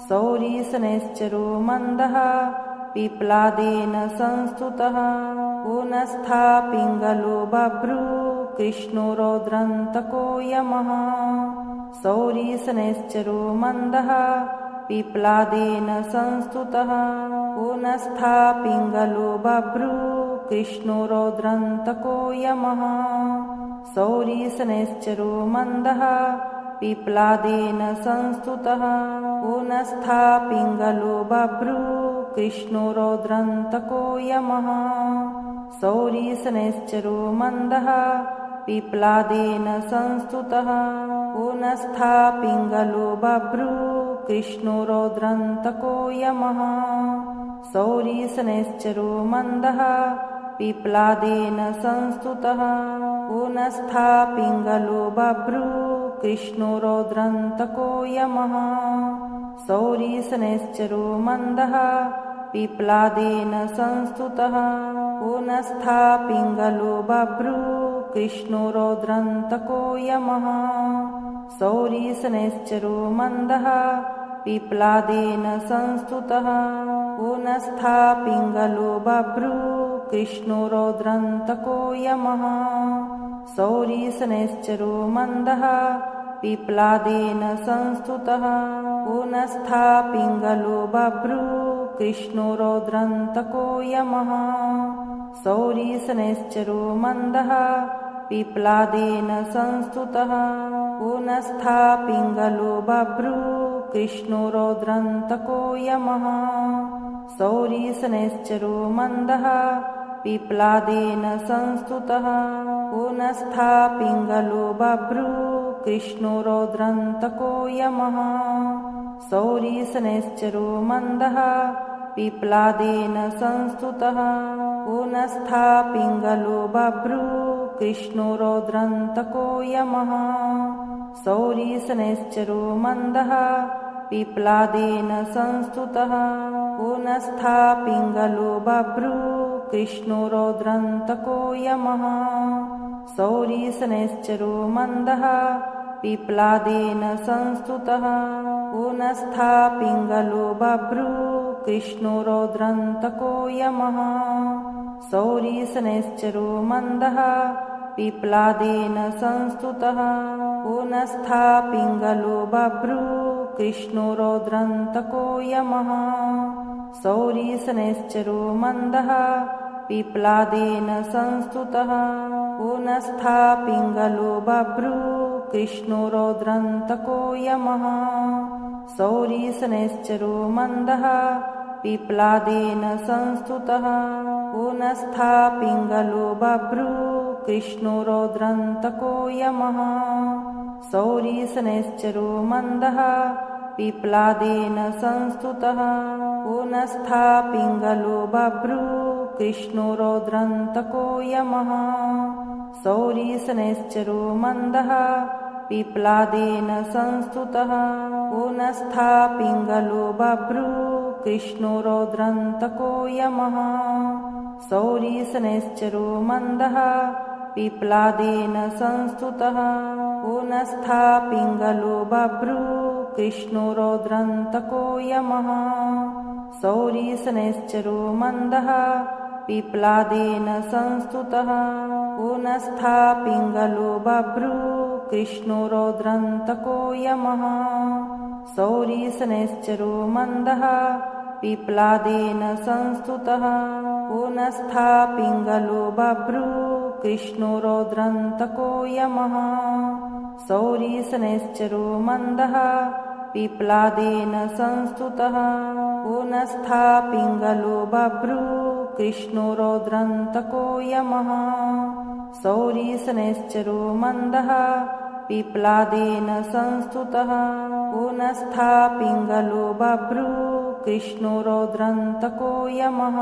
सौरीशनैश्चरो मन्दः पिप्लादेन संस्तुतः पुनस्था पिङ्गलो बभ्रू कृष्णो रौद्रन्तको यमः सौरीशनैश्चरो मन्दः पिप्लादेन संस्तुतः पुनस्था पिङ्गलो बभ्रू कृष्णो रौद्रन्तको यमः सौरीशनैश्चरो मन्दः पिप्लादेन संस्तुतः पुनस्था पिङ्गलो बभ्रू कृष्णो रौद्रन्तको यमः सौरीशनैश्चरो मन्दः पिप्लादेन संस्तुतः पुनस्था पिङ्गलो बभ्रू कृष्णो रौद्रन्तको यमः सौरीशनैश्चरो मन्दः पिप्लादेन संस्तुतः पुनस्था पिङ्गलो बभ्रू कृष्णो रौद्रन्तको यमः सौरीशनैश्चरो मन्दः पिप्लादेन संस्तुतः पुनस्था पिङ्गलो बभ्रू कृष्णो रौद्रन्तको यमः सौरीशनैश्चरो मन्दः पिप्लादेन संस्तुतः पुनस्था पिङ्गलो बभ्रू कृष्णो रौद्रन्तको यमः शौरिशनैश्चरो मन्दः पिप्लादेन संस्तुतः ऊनस्था पिङ्गलो बभ्रू कृष्णो रौद्रन्तको यमः शौरिशनैश्चरो मन्दः पिप्लादेन संस्तुतः ऊनस्था पिङ्गलो बभ्रू कृष्णो रौद्रन्तको यमः शौरिशनैश्चरो मन्दः पिप्लादेन संस्तुतः ऊनस्था पिङ्गलो बभ्रू कृष्णो रौद्रन्तको यमः शौरिशनैश्चरो मन्दः पिप्लादेन संस्तुतः ऊनस्था पिङ्गलो बभ्रू कृष्णो रौद्रन्तको यमः शौरिशनैश्चरो मन्दः पिप्लादेन संस्तुतः ऊनस्था पिङ्गलो बभ्रू कृष्णो रौद्रन्तको यमः शौरिशनैश्चरो मन्दः पिप्लादेन संस्तुतः ऊनस्था पिङ्गलो बभ्रू कृष्णो रौद्रन्तको यमः शौरिशनैश्चरो मन्दः पिप्लादेन संस्तुतः ऊनस्था पिङ्गलो बभ्रू कृष्णो रौद्रन्तको यमः शौरिशनैश्चरो मन्दः पिप्लादेन संस्तुतः ऊनस्था पिङ्गलो बभ्रू कृष्णो रौद्रन्तको यमः शौरिशनैश्चरो मन्दः पिप्लादेन संस्तुतः ऊनस्था पिङ्गलो बभ्रू कृष्णो रौद्रन्तको यमः शौरिशनैश्चरो मन्दः पिप्लादेन संस्तुतः ऊनस्था पिङ्गलो बभ्रू कृष्णो रौद्रन्तको यमः शौरिशनैश्चरो मन्दः पिप्लादेन संस्तुतः ऊनस्था पिङ्गलो बभ्रू कृष्णो रौद्रन्तको यमः शौरिशनैश्चरो मन्दः पिप्लादेन संस्तुतः ऊनस्था पिङ्गलो बभ्रू कृष्णो रौद्रन्तको यमः शौरिशनैश्चरो मन्दः पिप्लादेन संस्तुतः ऊनस्था पिङ्गलो बभ्रू कृष्णो रौद्रन्तको यमः शौरिशनैश्चरो मन्दः पिप्लादेन संस्तुतः ऊनस्था पिङ्गलो बभ्रू कृष्णो रौद्रन्तको यमः शौरिशनैश्चरो मन्दः पिप्लादेन संस्तुतः ऊनस्था पिङ्गलो बभ्रू कृष्णो रौद्रन्तको यमः शौरिशनैश्चरो मन्दः पिप्लादेन संस्तुतः ऊनस्था पिङ्गलो बभ्रू कृष्णो रौद्रन्तको यमः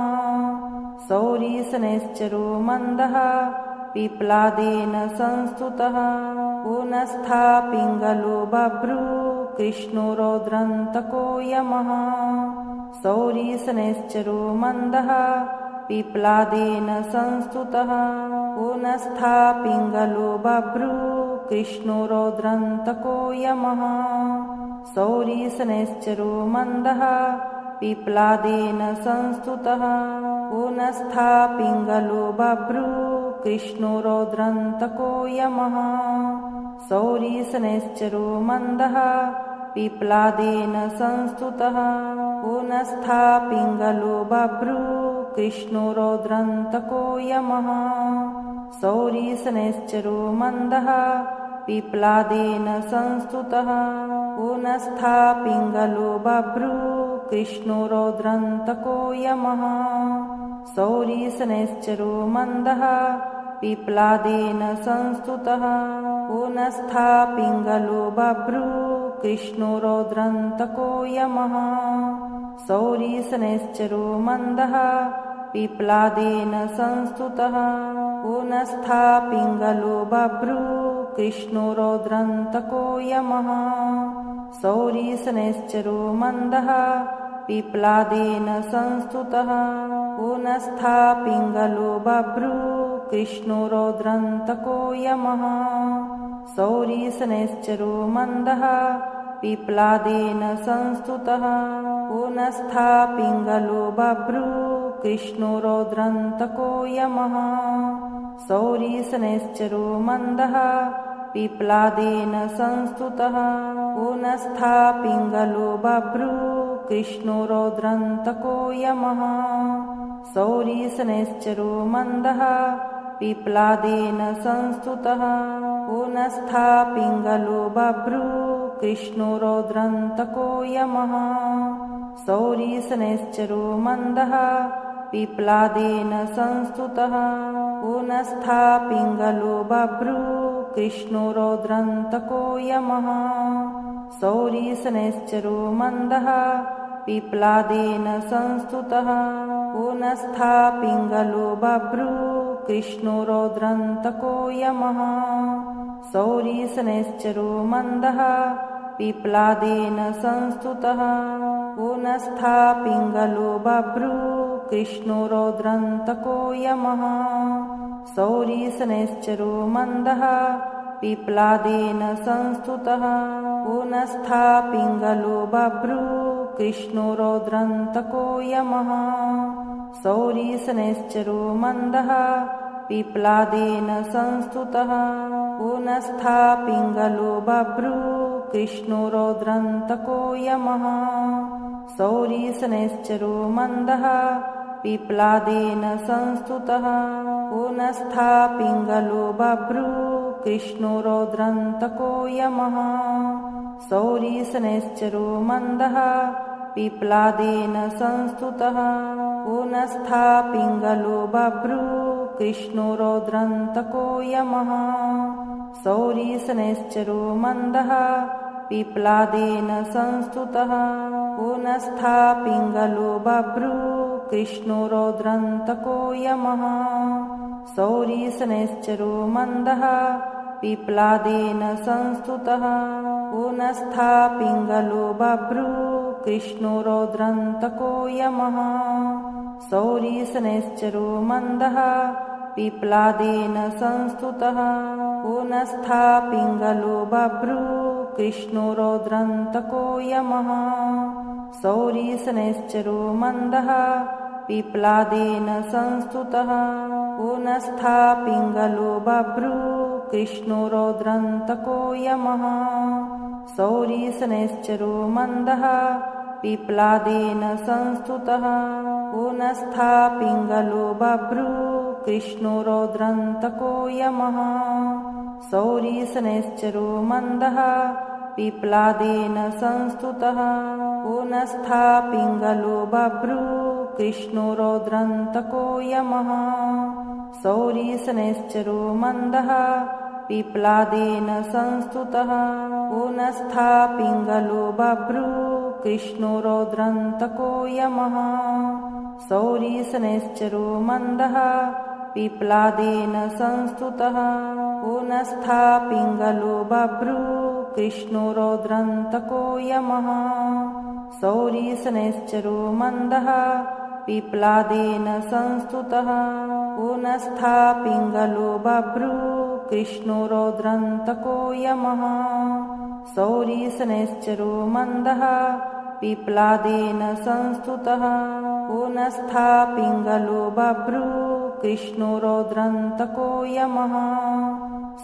शौरिशनैश्चरो मन्दः पिप्लादेन संस्तुतः ऊनस्था पिङ्गलो बभ्रू कृष्णो रौद्रन्तको यमः शौरिशनैश्चरो मन्दः पिप्लादेन संस्तुतः ऊनस्था पिङ्गलो बभ्रू कृष्णो रौद्रन्तको यमः शौरिशनैश्चरो मन्दः पिप्लादेन संस्तुतः ऊनस्था पिङ्गलो बभ्रू कृष्णो रौद्रन्तको यमः शौरिशनैश्चरो मन्दः पिप्लादेन संस्तुतः ऊनस्था पिङ्गलो बभ्रू कृष्णो रौद्रन्तको यमः शौरिशनैश्चरो मन्दः पिप्लादेन संस्तुतः ऊनस्था पिङ्गलो बभ्रू कृष्णो रौद्रन्तको यमः शौरिशनैश्चरो मन्दः पिप्लादेन संस्तुतः ऊनस्था पिङ्गलो बभ्रू कृष्णो रौद्रन्तको यमः शौरिशनैश्चरो मन्दः पिप्लादेन संस्तुतः ऊनस्था पिङ्गलो बभ्रू कृष्णो रौद्रन्तको यमः शौरिशनैश्चरो मन्दः पिप्लादेन संस्तुतः ऊनस्था पिङ्गलो बभ्रू कृष्णो रौद्रन्तको यमः शौरिशनैश्चरो मन्दः पिप्लादेन संस्तुतः ऊनस्था पिङ्गलो बभ्रू कृष्णो रौद्रन्तको यमः शौरिशनैश्चरो मन्दः पिप्लादेन संस्तुतः पुनस्था पिङ्गलो बभ्रू कृष्णो रौद्रन्तको यमः शौरिशनैश्चरो मन्दः पिप्लादेन संस्तुतः पुनस्था पिङ्गलो बभ्रू कृष्णो रौद्रन्तको यमः शौरिशनैश्चरो मन्दः पिप्लादेन संस्तुतः पुनस्था पिङ्गलो बभ्रू कृष्णो रौद्रन्तको यमः शौरिशनैश्चरो मन्दः पिप्लादेन संस्तुतः पुनस्था पिङ्गलो बभ्रू कृष्णो रौद्रन्तको यमः शौरिशनैश्चरो मन्दः पिप्लादेन संस्तुतः पुनस्था पिङ्गलो बभ्रू कृष्णो रौद्रन्तको यमः शौरिशनैश्चरो मन्दः पिप्लादेन संस्तुतः पुनस्था पिङ्गलो बभ्रू कृष्णो रौद्रन्तको यमः शौरिशनैश्चरो मन्दः पिप्लादेन संस्तुतः पुनस्था पिङ्गलो बभ्रू कृष्णो रौद्रन्तको यमः शौरिशनैश्चरो मन्दः पिप्लादेन संस्तुतः पुनस्था पिङ्गलो बभ्रू कृष्णो रौद्रन्तको यमः शौरिशनैश्चरो मन्दः पिप्लादेन संस्तुतः पुनस्था पिङ्गलो बभ्रू कृष्णो रौद्रन्तको यमः शौरिशनैश्चरो मन्दः पिप्लादेन संस्तुतः पुनस्था पिङ्गलो बभ्रू कृष्णो रौद्रन्तको यमः शौरिशनैश्चरो मन्दः पिप्लादेन संस्तुतः पुनस्था पिङ्गलो बभ्रू कृष्णो रौद्रन्तको यमः शौरिशनैश्चरो मन्दः पिप्लादेन संस्तुतः पुनस्था पिङ्गलो बभ्रू कृष्णो रौद्रन्तको यमः शौरिशनैश्चरो मन्दः पिप्लादेन संस्तुतः पुनस्था पिङ्गलो बभ्रू कृष्णो रौद्रन्तको यमः शौरिशनैश्चरो मन्दः पिप्लादेन संस्तुतः पुनस्था पिङ्गलो बभ्रू कृष्णो रौद्रन्तको यमः शौरिशनैश्चरो मन्दः पिप्लादेन संस्तुतः पुनस्था पिङ्गलो बभ्रू कृष्णो रौद्रन्तको यमः शौरिशनैश्चरो मन्दः पिप्लादेन संस्तुतः पुनस्था पिङ्गलो बभ्रू कृष्णो रौद्रन्तको यमः शौरिशनैश्चरो मन्दः पिप्लादेन संस्तुतः पुनस्था पिङ्गलो बभ्रू कृष्णो रौद्रन्तको यमः शौरिशनैश्चरो मन्दः पिप्लादेन संस्तुतः पुनस्था पिङ्गलो बभ्रू कृष्णो रौद्रन्तको यमः शौरिशनैश्चरो मन्दः पिप्लादेन संस्तुतः पुनस्था पिङ्गलो बभ्रू कृष्णो रौद्रन्तको यमः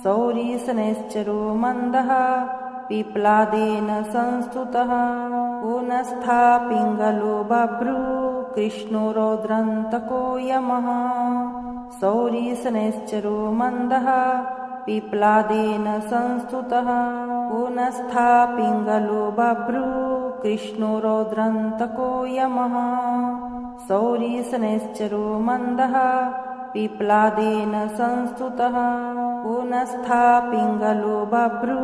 शौरिशनैश्चरो मन्दः पिप्लादेन संस्तुतः पुनस्था पिङ्गलो बभ्रू कृष्णो रौद्रन्तको यमः शौरिशनैश्चरो मन्दः पिप्लादेन संस्तुतः पुनस्था पिङ्गलो बभ्रू कृष्णो रौद्रन्तको यमः शौरिशनैश्चरो मन्दः पिप्लादेन संस्तुतः पुनस्था पिङ्गलो बभ्रू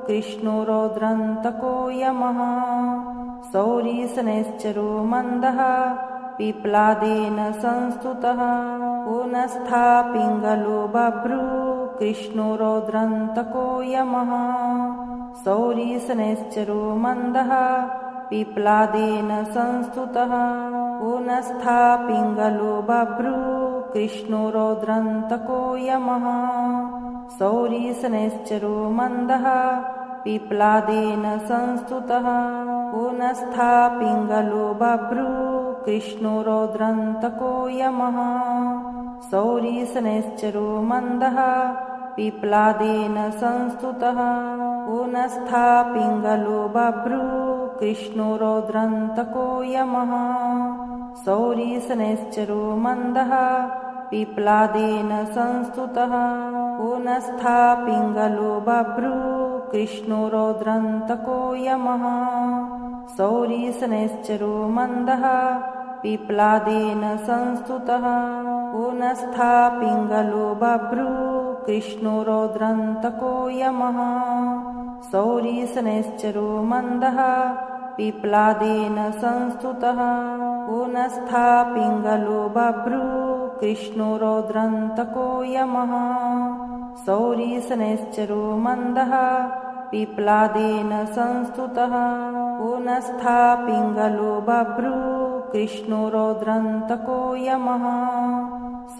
कृष्णो रौद्रन्तको यमः शौरिशनैश्चरो मन्दः पिप्लादेन संस्तुतः पुनस्था पिङ्गलो बभ्रू कृष्णो रौद्रन्तको यमः शौरिशनैश्चरो मन्दः पिप्लादेन संस्तुतः पुनस्था पिङ्गलो बभ्रू कृष्णो रौद्रन्तको यमः शौरिशनैश्चरो मन्दः पिप्लादेन संस्तुतः पुनस्था पिङ्गलो बभ्रू कृष्णो रौद्रन्तको यमः शौरिशनैश्चरो मन्दः पिप्लादेन संस्तुतः पुनस्था पिङ्गलो बभ्रू कृष्णो रौद्रन्तको यमः शौरिशनैश्चरो मन्दः पिप्लादेन संस्तुतः पुनस्था पिङ्गलो बभ्रू कृष्णो रौद्रन्तको यमः शौरिशनैश्चरो मन्दः पिप्लादेन संस्तुतः पुनस्था पिङ्गलो बभ्रू कृष्णो रौद्रन्तको यमः शौरिशनैश्चरो मन्दः पिप्लादेन संस्तुतः पुनस्था पिङ्गलो बभ्रू कृष्णो रौद्रन्तको यमः शौरिशनैश्चरो मन्दः पिप्लादेन संस्तुतः पुनस्था पिङ्गलो बभ्रू कृष्णो रौद्रन्तको यमः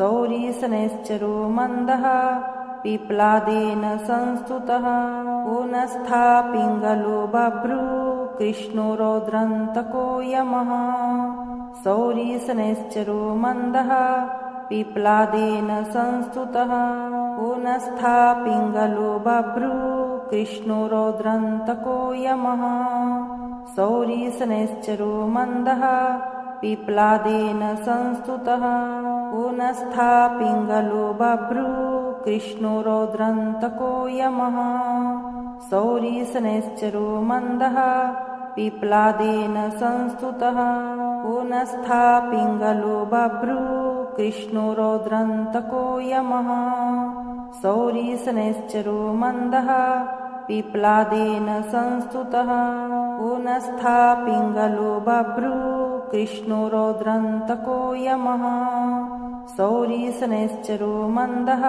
शौरिशनैश्चरो मन्दः पिप्लादेन संस्तुतः पुनस्था पिङ्गलो बभ्रू कृष्णो रौद्रन्तको यमः शौरिशनैश्चरो मन्दः पिप्लादेन संस्तुतः पुनस्था पिङ्गलो बभ्रू कृष्णो रौद्रन्तको यमः शौरिशनैश्चरो मन्दः पिप्लादेन संस्तुतः पुनस्था पिङ्गलो बभ्रू कृष्णो रौद्रन्तको यमः शौरिशनैश्चरो मन्दः पिप्लादेन संस्तुतः पुनस्था पिङ्गलो बभ्रू कृष्णो रौद्रन्तको यमः शौरिशनैश्चरो मन्दः पिप्लादेन संस्तुतः पुनस्था पिङ्गलो बभ्रू कृष्णो रौद्रन्तको यमः शौरिशनैश्चरो मन्दः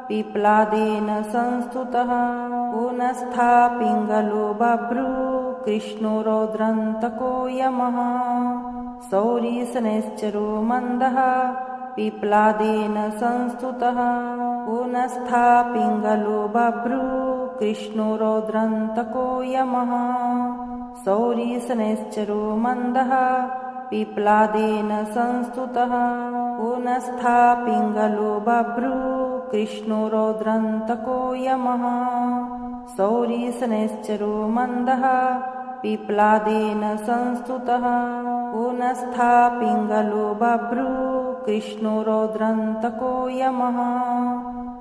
पिप्लादेन संस्तुतः पुनस्था पिङ्गलो बभ्रू कृष्णो रौद्रन्तको यमः शौरिशनैश्चरो मन्दः पिप्लादेन संस्तुतः पुनस्था पिङ्गलो बभ्रू कृष्णो रौद्रन्तको यमः शौरिशनैश्चरो मन्दः पिप्लादेन संस्तुतः पुनस्था पिङ्गलो बभ्रू कृष्णो रौद्रन्तको यमः शौरिशनैश्चरो मन्दः पिप्लादेन संस्तुतः पुनस्था पिङ्गलो बभ्रू कृष्णो रौद्रन्तको यमः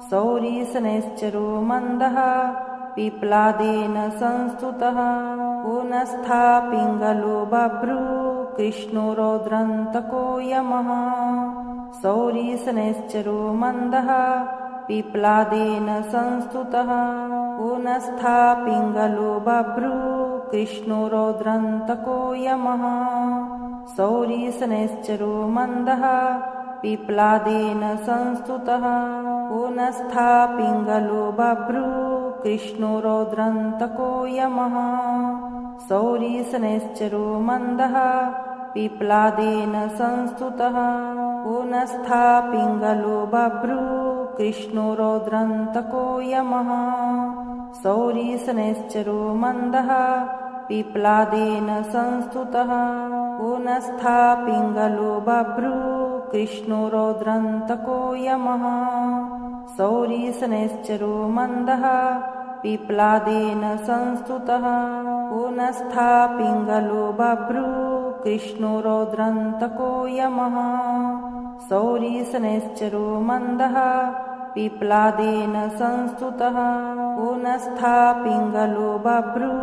शौरिशनैश्चरो मन्दः पिप्लादेन संस्तुतः पुनस्था पिङ्गलो बभ्रू कृष्णो रौद्रन्तको यमः शौरिशनैश्चरो मन्दः पिप्लादेन संस्तुतः पुनस्था पिङ्गलो बभ्रू कृष्णो रौद्रन्तको यमः शौरिशनैश्चरो मन्दः पिप्लादेन संस्तुतः पुनस्था पिङ्गलो बभ्रू कृष्णो रौद्रन्तको यमः शौरिशनैश्चरो मन्दः पिप्लादेन संस्तुतः पुनस्था पिङ्गलो बभ्रू कृष्णो रौद्रन्तको यमः शौरिशनैश्चरो मन्दः पिप्लादेन संस्तुतः पुनस्था पिङ्गलो बभ्रू कृष्णो रौद्रन्तको यमः शौरिशनैश्चरो मन्दः पिप्लादेन संस्तुतः पुनस्था पिङ्गलो बभ्रू कृष्णो रौद्रन्तको यमः शौरिशनैश्चरो मन्दः पिप्लादेन संस्तुतः पुनस्था पिङ्गलो बभ्रू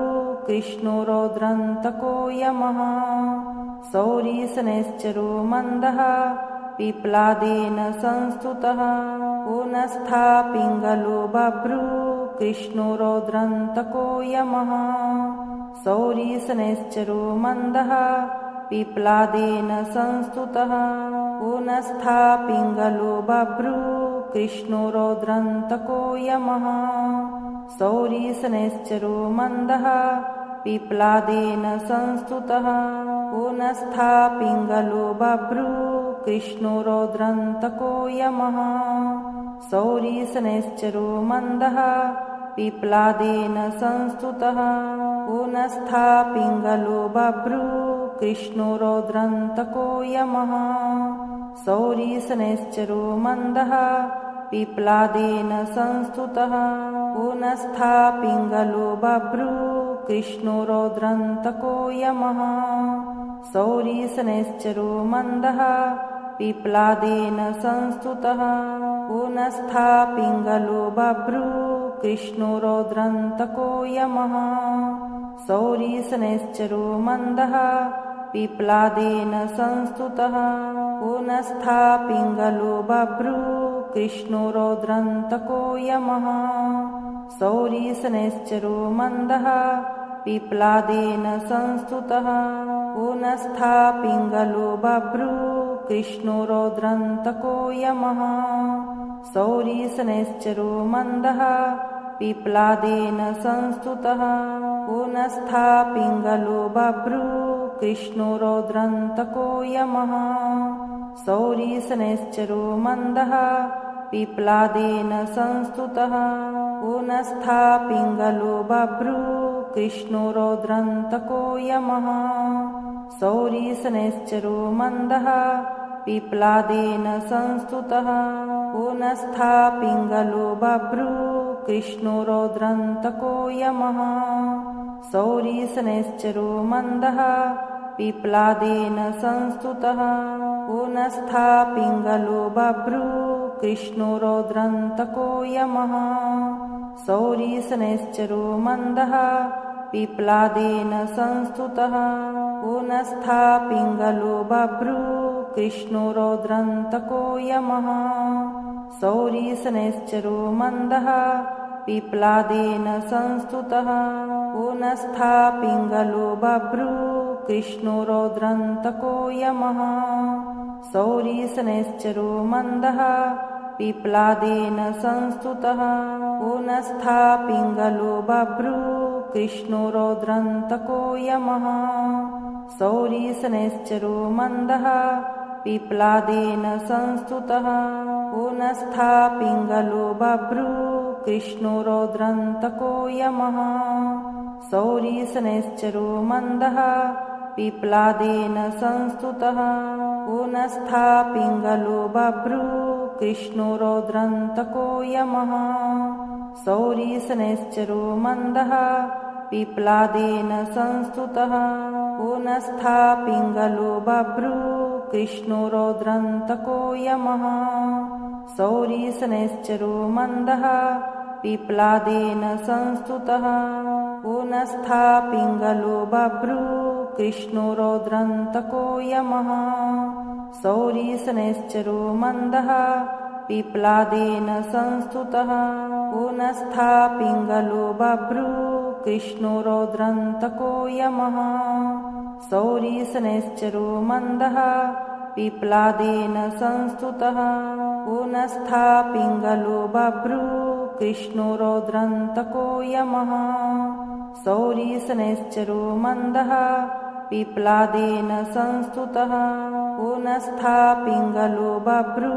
कृष्णो रौद्रन्तको यमः शौरिशनैश्चरो मन्दः पिप्लादेन संस्तुतः पुनस्था पिङ्गलो बभ्रू कृष्णो रौद्रन्तको यमः शौरिशनैश्चरो मन्दः पिप्लादेन संस्तुतः पुनस्था पिङ्गलो बभ्रू कृष्णो रौद्रन्तको यमः शौरिशनैश्चरो मन्दः पिप्लादेन संस्तुतः पुनस्था पिङ्गलो बभ्रू कृष्णो रौद्रन्तको यमः शौरिशनैश्चरो मन्दः पिप्लादेन संस्तुतः पुनस्था पिङ्गलो बभ्रू कृष्णो रौद्रन्तको यमः शौरिशनैश्चरो मन्दः पिप्लादेन संस्तुतः पुनस्था पिङ्गलो बभ्रू कृष्णो रौद्रन्तको यमः शौरिशनैश्चरो मन्दः पिप्लादेन संस्तुतः पुनस्था पिङ्गलो बभ्रू कृष्णो रौद्रन्तको यमः शौरिशनैश्चरो मन्दः पिप्लादेन संस्तुतः पुनस्था पिङ्गलो बभ्रू कृष्णो रौद्रन्तको यमः शौरिशनैश्चरो मन्दः पिप्लादेन संस्तुतः पुनस्था पिङ्गलो बभ्रू कृष्णो रौद्रन्तको यमः शौरिशनैश्चरो मन्दः पिप्लादेन संस्तुतः पुनस्था पिङ्गलो बभ्रू कृष्णो रौद्रन्तको यमः शौरिशनैश्चरो मन्दः पिप्लादेन संस्तुतः पुनस्था पिङ्गलो बभ्रू कृष्णो रौद्रन्तको यमः शौरिशनैश्चरो मन्दः पिप्लादेन संस्तुतः पुनस्था पिङ्गलो बभ्रू कृष्णो रौद्रन्तको यमः शौरिशनैश्चरो मन्दः पिप्लादेन संस्तुतः पुनस्था पिङ्गलो बभ्रू कृष्णो रौद्रन्तको यमः शौरिशनैश्चरो मन्दः पिप्लादेन संस्तुतः पुनस्था पिङ्गलो बभ्रू कृष्णो रौद्रन्तको यमः शौरिशनैश्चरो मन्दः पिप्लादेन संस्तुतः पुनस्था पिङ्गलो बभ्रू कृष्णो रौद्रन्तको यमः शौरिशनैश्चरो मन्दः पिप्लादेन संस्तुतः पुनस्था पिङ्गलो बभ्रू कृष्णो रौद्रन्तको यमः शौरिशनैश्चरो मन्दः पिप्लादेन संस्तुतः पुनस्था पिङ्गलो बभ्रू कृष्णो रौद्रन्तको यमः शौरिशनैश्चरो मन्दः पिप्लादेन संस्तुतः पुनस्था पिङ्गलो बभ्रू कृष्णो रौद्रन्तको यमः शौरिशनैश्चरो मन्दः पिप्लादेन संस्तुतः पुनस्था पिङ्गलो बभ्रू कृष्णो रौद्रन्तको यमः शौरिशनैश्चरो मन्दः पिप्लादेन संस्तुतः पुनस्था पिङ्गलो बभ्रू कृष्णो रौद्रन्तको यमः शौरिशनैश्चरो मन्दः पिप्लादेन संस्तुतः पुनस्था पिङ्गलो बभ्रू कृष्णो रौद्रन्तको यमः शौरिशनैश्चरो मन्दः पिप्लादेन संस्तुतः पुनस्था पिङ्गलो बभ्रू कृष्णो रौद्रन्तको यमः शौरिशनैश्चरो मन्दः पिप्लादेन संस्तुतः पुनस्था पिङ्गलो बभ्रू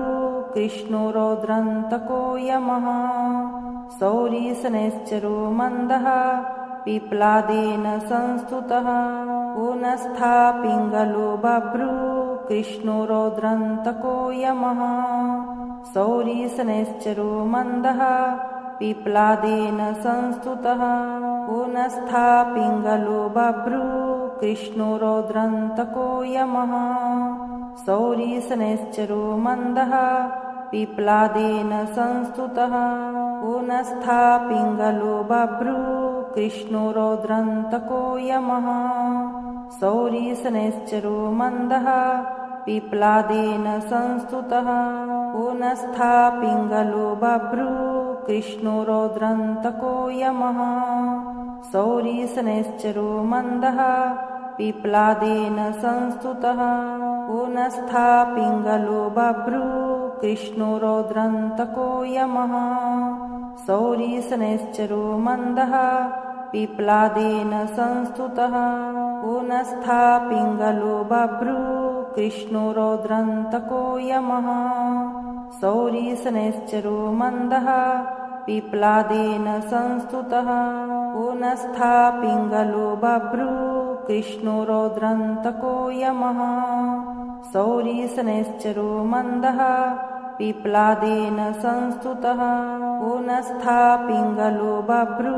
कृष्णो रौद्रन्तको यमः शौरिशनैश्चरो मन्दः पिप्लादेन संस्तुतः पुनस्था पिङ्गलो बभ्रू कृष्णो रौद्रन्तको यमः शौरिशनैश्चरो मन्दः पिप्लादेन संस्तुतः पुनस्था पिङ्गलो बभ्रू कृष्णो रौद्रन्तको यमः शौरिशनैश्चरो मन्दः पिप्लादेन संस्तुतः पुनस्था पिङ्गलो बभ्रू कृष्णो रौद्रन्तको यमः शौरिशनैश्चरो मन्दः पिप्लादेन संस्तुतः पुनस्था पिङ्गलो बभ्रू कृष्णो रौद्रन्तको यमः शौरिशनैश्चरो मन्दः पिप्लादेन संस्तुतः पुनस्था पिङ्गलो बभ्रू कृष्णो रौद्रन्तको यमः शौरिशनैश्चरो मन्दः पिप्लादेन संस्तुतः पुनस्था पिङ्गलो बभ्रू कृष्णो रौद्रन्तको यमः शौरिशनैश्चरो मन्दः पिप्लादेन संस्तुतः पुनस्था पिङ्गलो बभ्रू कृष्णो रौद्रन्तको यमः शौरिशनैश्चरो मन्दः पिप्लादेन संस्तुतः पुनस्था पिङ्गलो बभ्रू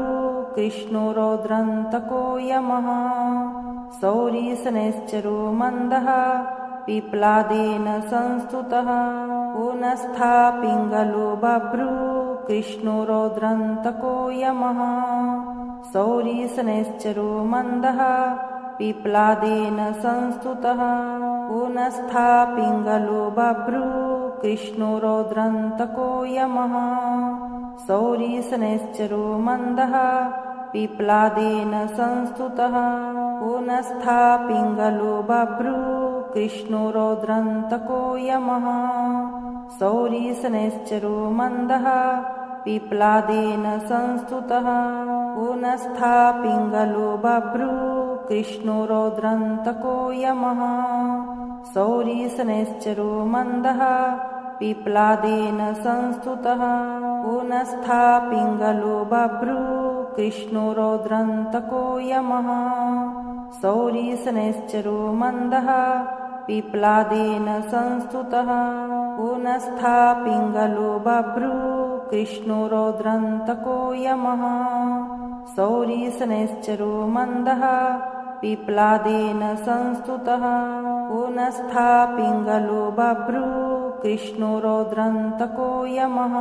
कृष्णो रौद्रन्तको यमः शौरिशनैश्चरो मन्दः पिप्लादेन संस्तुतः पुनस्था पिङ्गलो बभ्रू कृष्णो रौद्रन्तको यमः शौरिशनैश्चरो मन्दः पिप्लादेन संस्तुतः पुनस्था पिङ्गलो बभ्रू कृष्णो रौद्रन्तको यमः शौरिशनैश्चरो मन्दः पिप्लादेन संस्तुतः पुनस्था पिङ्गलो बभ्रू कृष्णो रौद्रन्तको यमः शौरिशनैश्चरो मन्दः पिप्लादेन संस्तुतः पुनस्था पिङ्गलो बभ्रू कृष्णो रौद्रन्तको यमः शौरिशनैश्चरो मन्दः पिप्लादेन संस्तुतः पुनस्था पिङ्गलो बभ्रू कृष्णो रौद्रन्तको यमः शौरिशनैश्चरो मन्दः पिप्लादेन संस्तुतः पुनस्था पिङ्गलो बभ्रू कृष्णो रौद्रन्तको यमः शौरिशनैश्चरो मन्दः पिप्लादेन संस्तुतः पुनस्था पिङ्गलो बभ्रू कृष्णो रौद्रन्तको यमः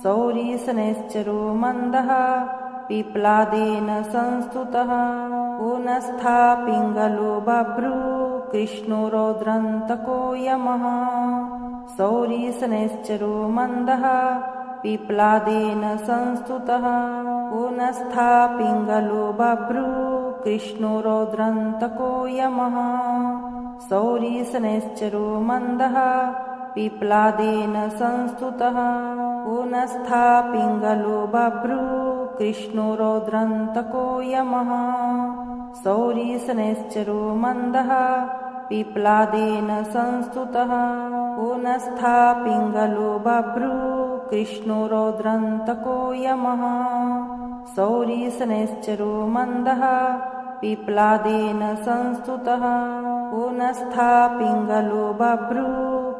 शौरिशनैश्चरो मन्दः पिप्लादेन संस्तुतः पुनस्था पिङ्गलो बभ्रू कृष्णो रौद्रन्तको यमः शौरिशनैश्चरो मन्दः पिप्लादेन संस्तुतः पुनस्था पिङ्गलो बभ्रू कृष्णो रौद्रन्तको यमः शौरिशनैश्चरो मन्दः पिप्लादेन संस्तुतः पुनस्था पिङ्गलो बभ्रू कृष्णो रौद्रन्तको यमः शौरिशनैश्चरो मन्दः पिप्लादेन संस्तुतः पुनस्था पिङ्गलो बभ्रू कृष्णो रौद्रन्तको यमः शौरिशनैश्चरो मन्दः पिप्लादेन संस्तुतः पुनस्था पिङ्गलो बभ्रू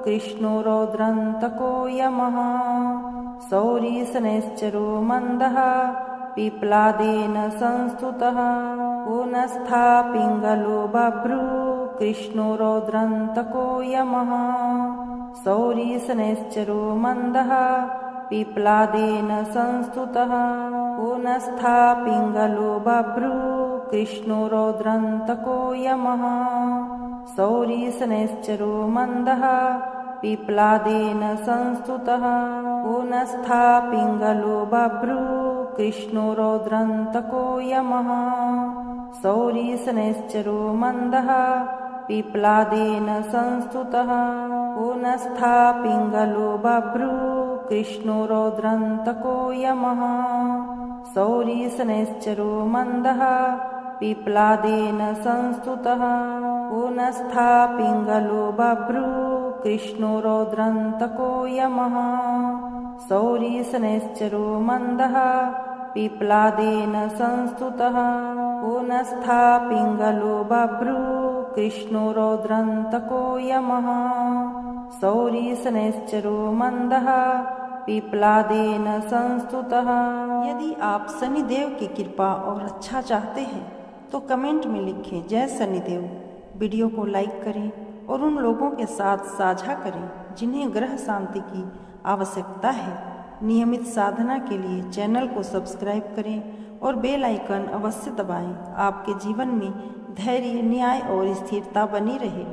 कृष्णो रौद्रन्तको यमः शौरिशनैश्चरो मन्दः पिप्लादेन संस्तुतः पुनस्था पिङ्गलो बभ्रू कृष्णो रौद्रन्तको यमः शौरिशनैश्चरो मन्दः पिप्लादेन संस्तुतः पुनस्था पिङ्गलो बभ्रू कृष्णो रौद्रन्तको यमः शौरिशनैश्चरो मन्दः पिप्लादेन संस्तुतः पुनस्था पिङ्गलो बभ्रू कृष्णो रौद्रन्तको यमः शौरिशनैश्चरो मन्दः पिप्लादेन संस्तुतः पुनस्था पिङ्गलो बभ्रू कृष्णो रौद्रन्तको यमः शौरिशनैश्चरो मन्दः पिप्लादेन संस्तुतः पुनस्था पिङ्गलो बभ्रू कृष्णो रौद्रन्तको यमः शौरिशनैश्चरो मन्दः पिप्लादेन संस्तुतः पुनस्था पिङ्गलो बभ्रू कृष्णो रौद्रन्तको यमः शौरिशनैश्चरो मन्दः पिप्लादेन संस्तुतः। यदि आप शनिदेव की कृपा और अच्छा चाहते हैं तो कमेंट में लिखें जय शनिदेव। वीडियो को लाइक करें और उन लोगों के साथ साझा करें जिन्हें ग्रह शांति की आवश्यकता है। नियमित साधना के लिए चैनल को सब्सक्राइब करें और बेल आइकन अवश्य दबाएं। आपके जीवन में धैर्य, न्याय और स्थिरता बनी रहे।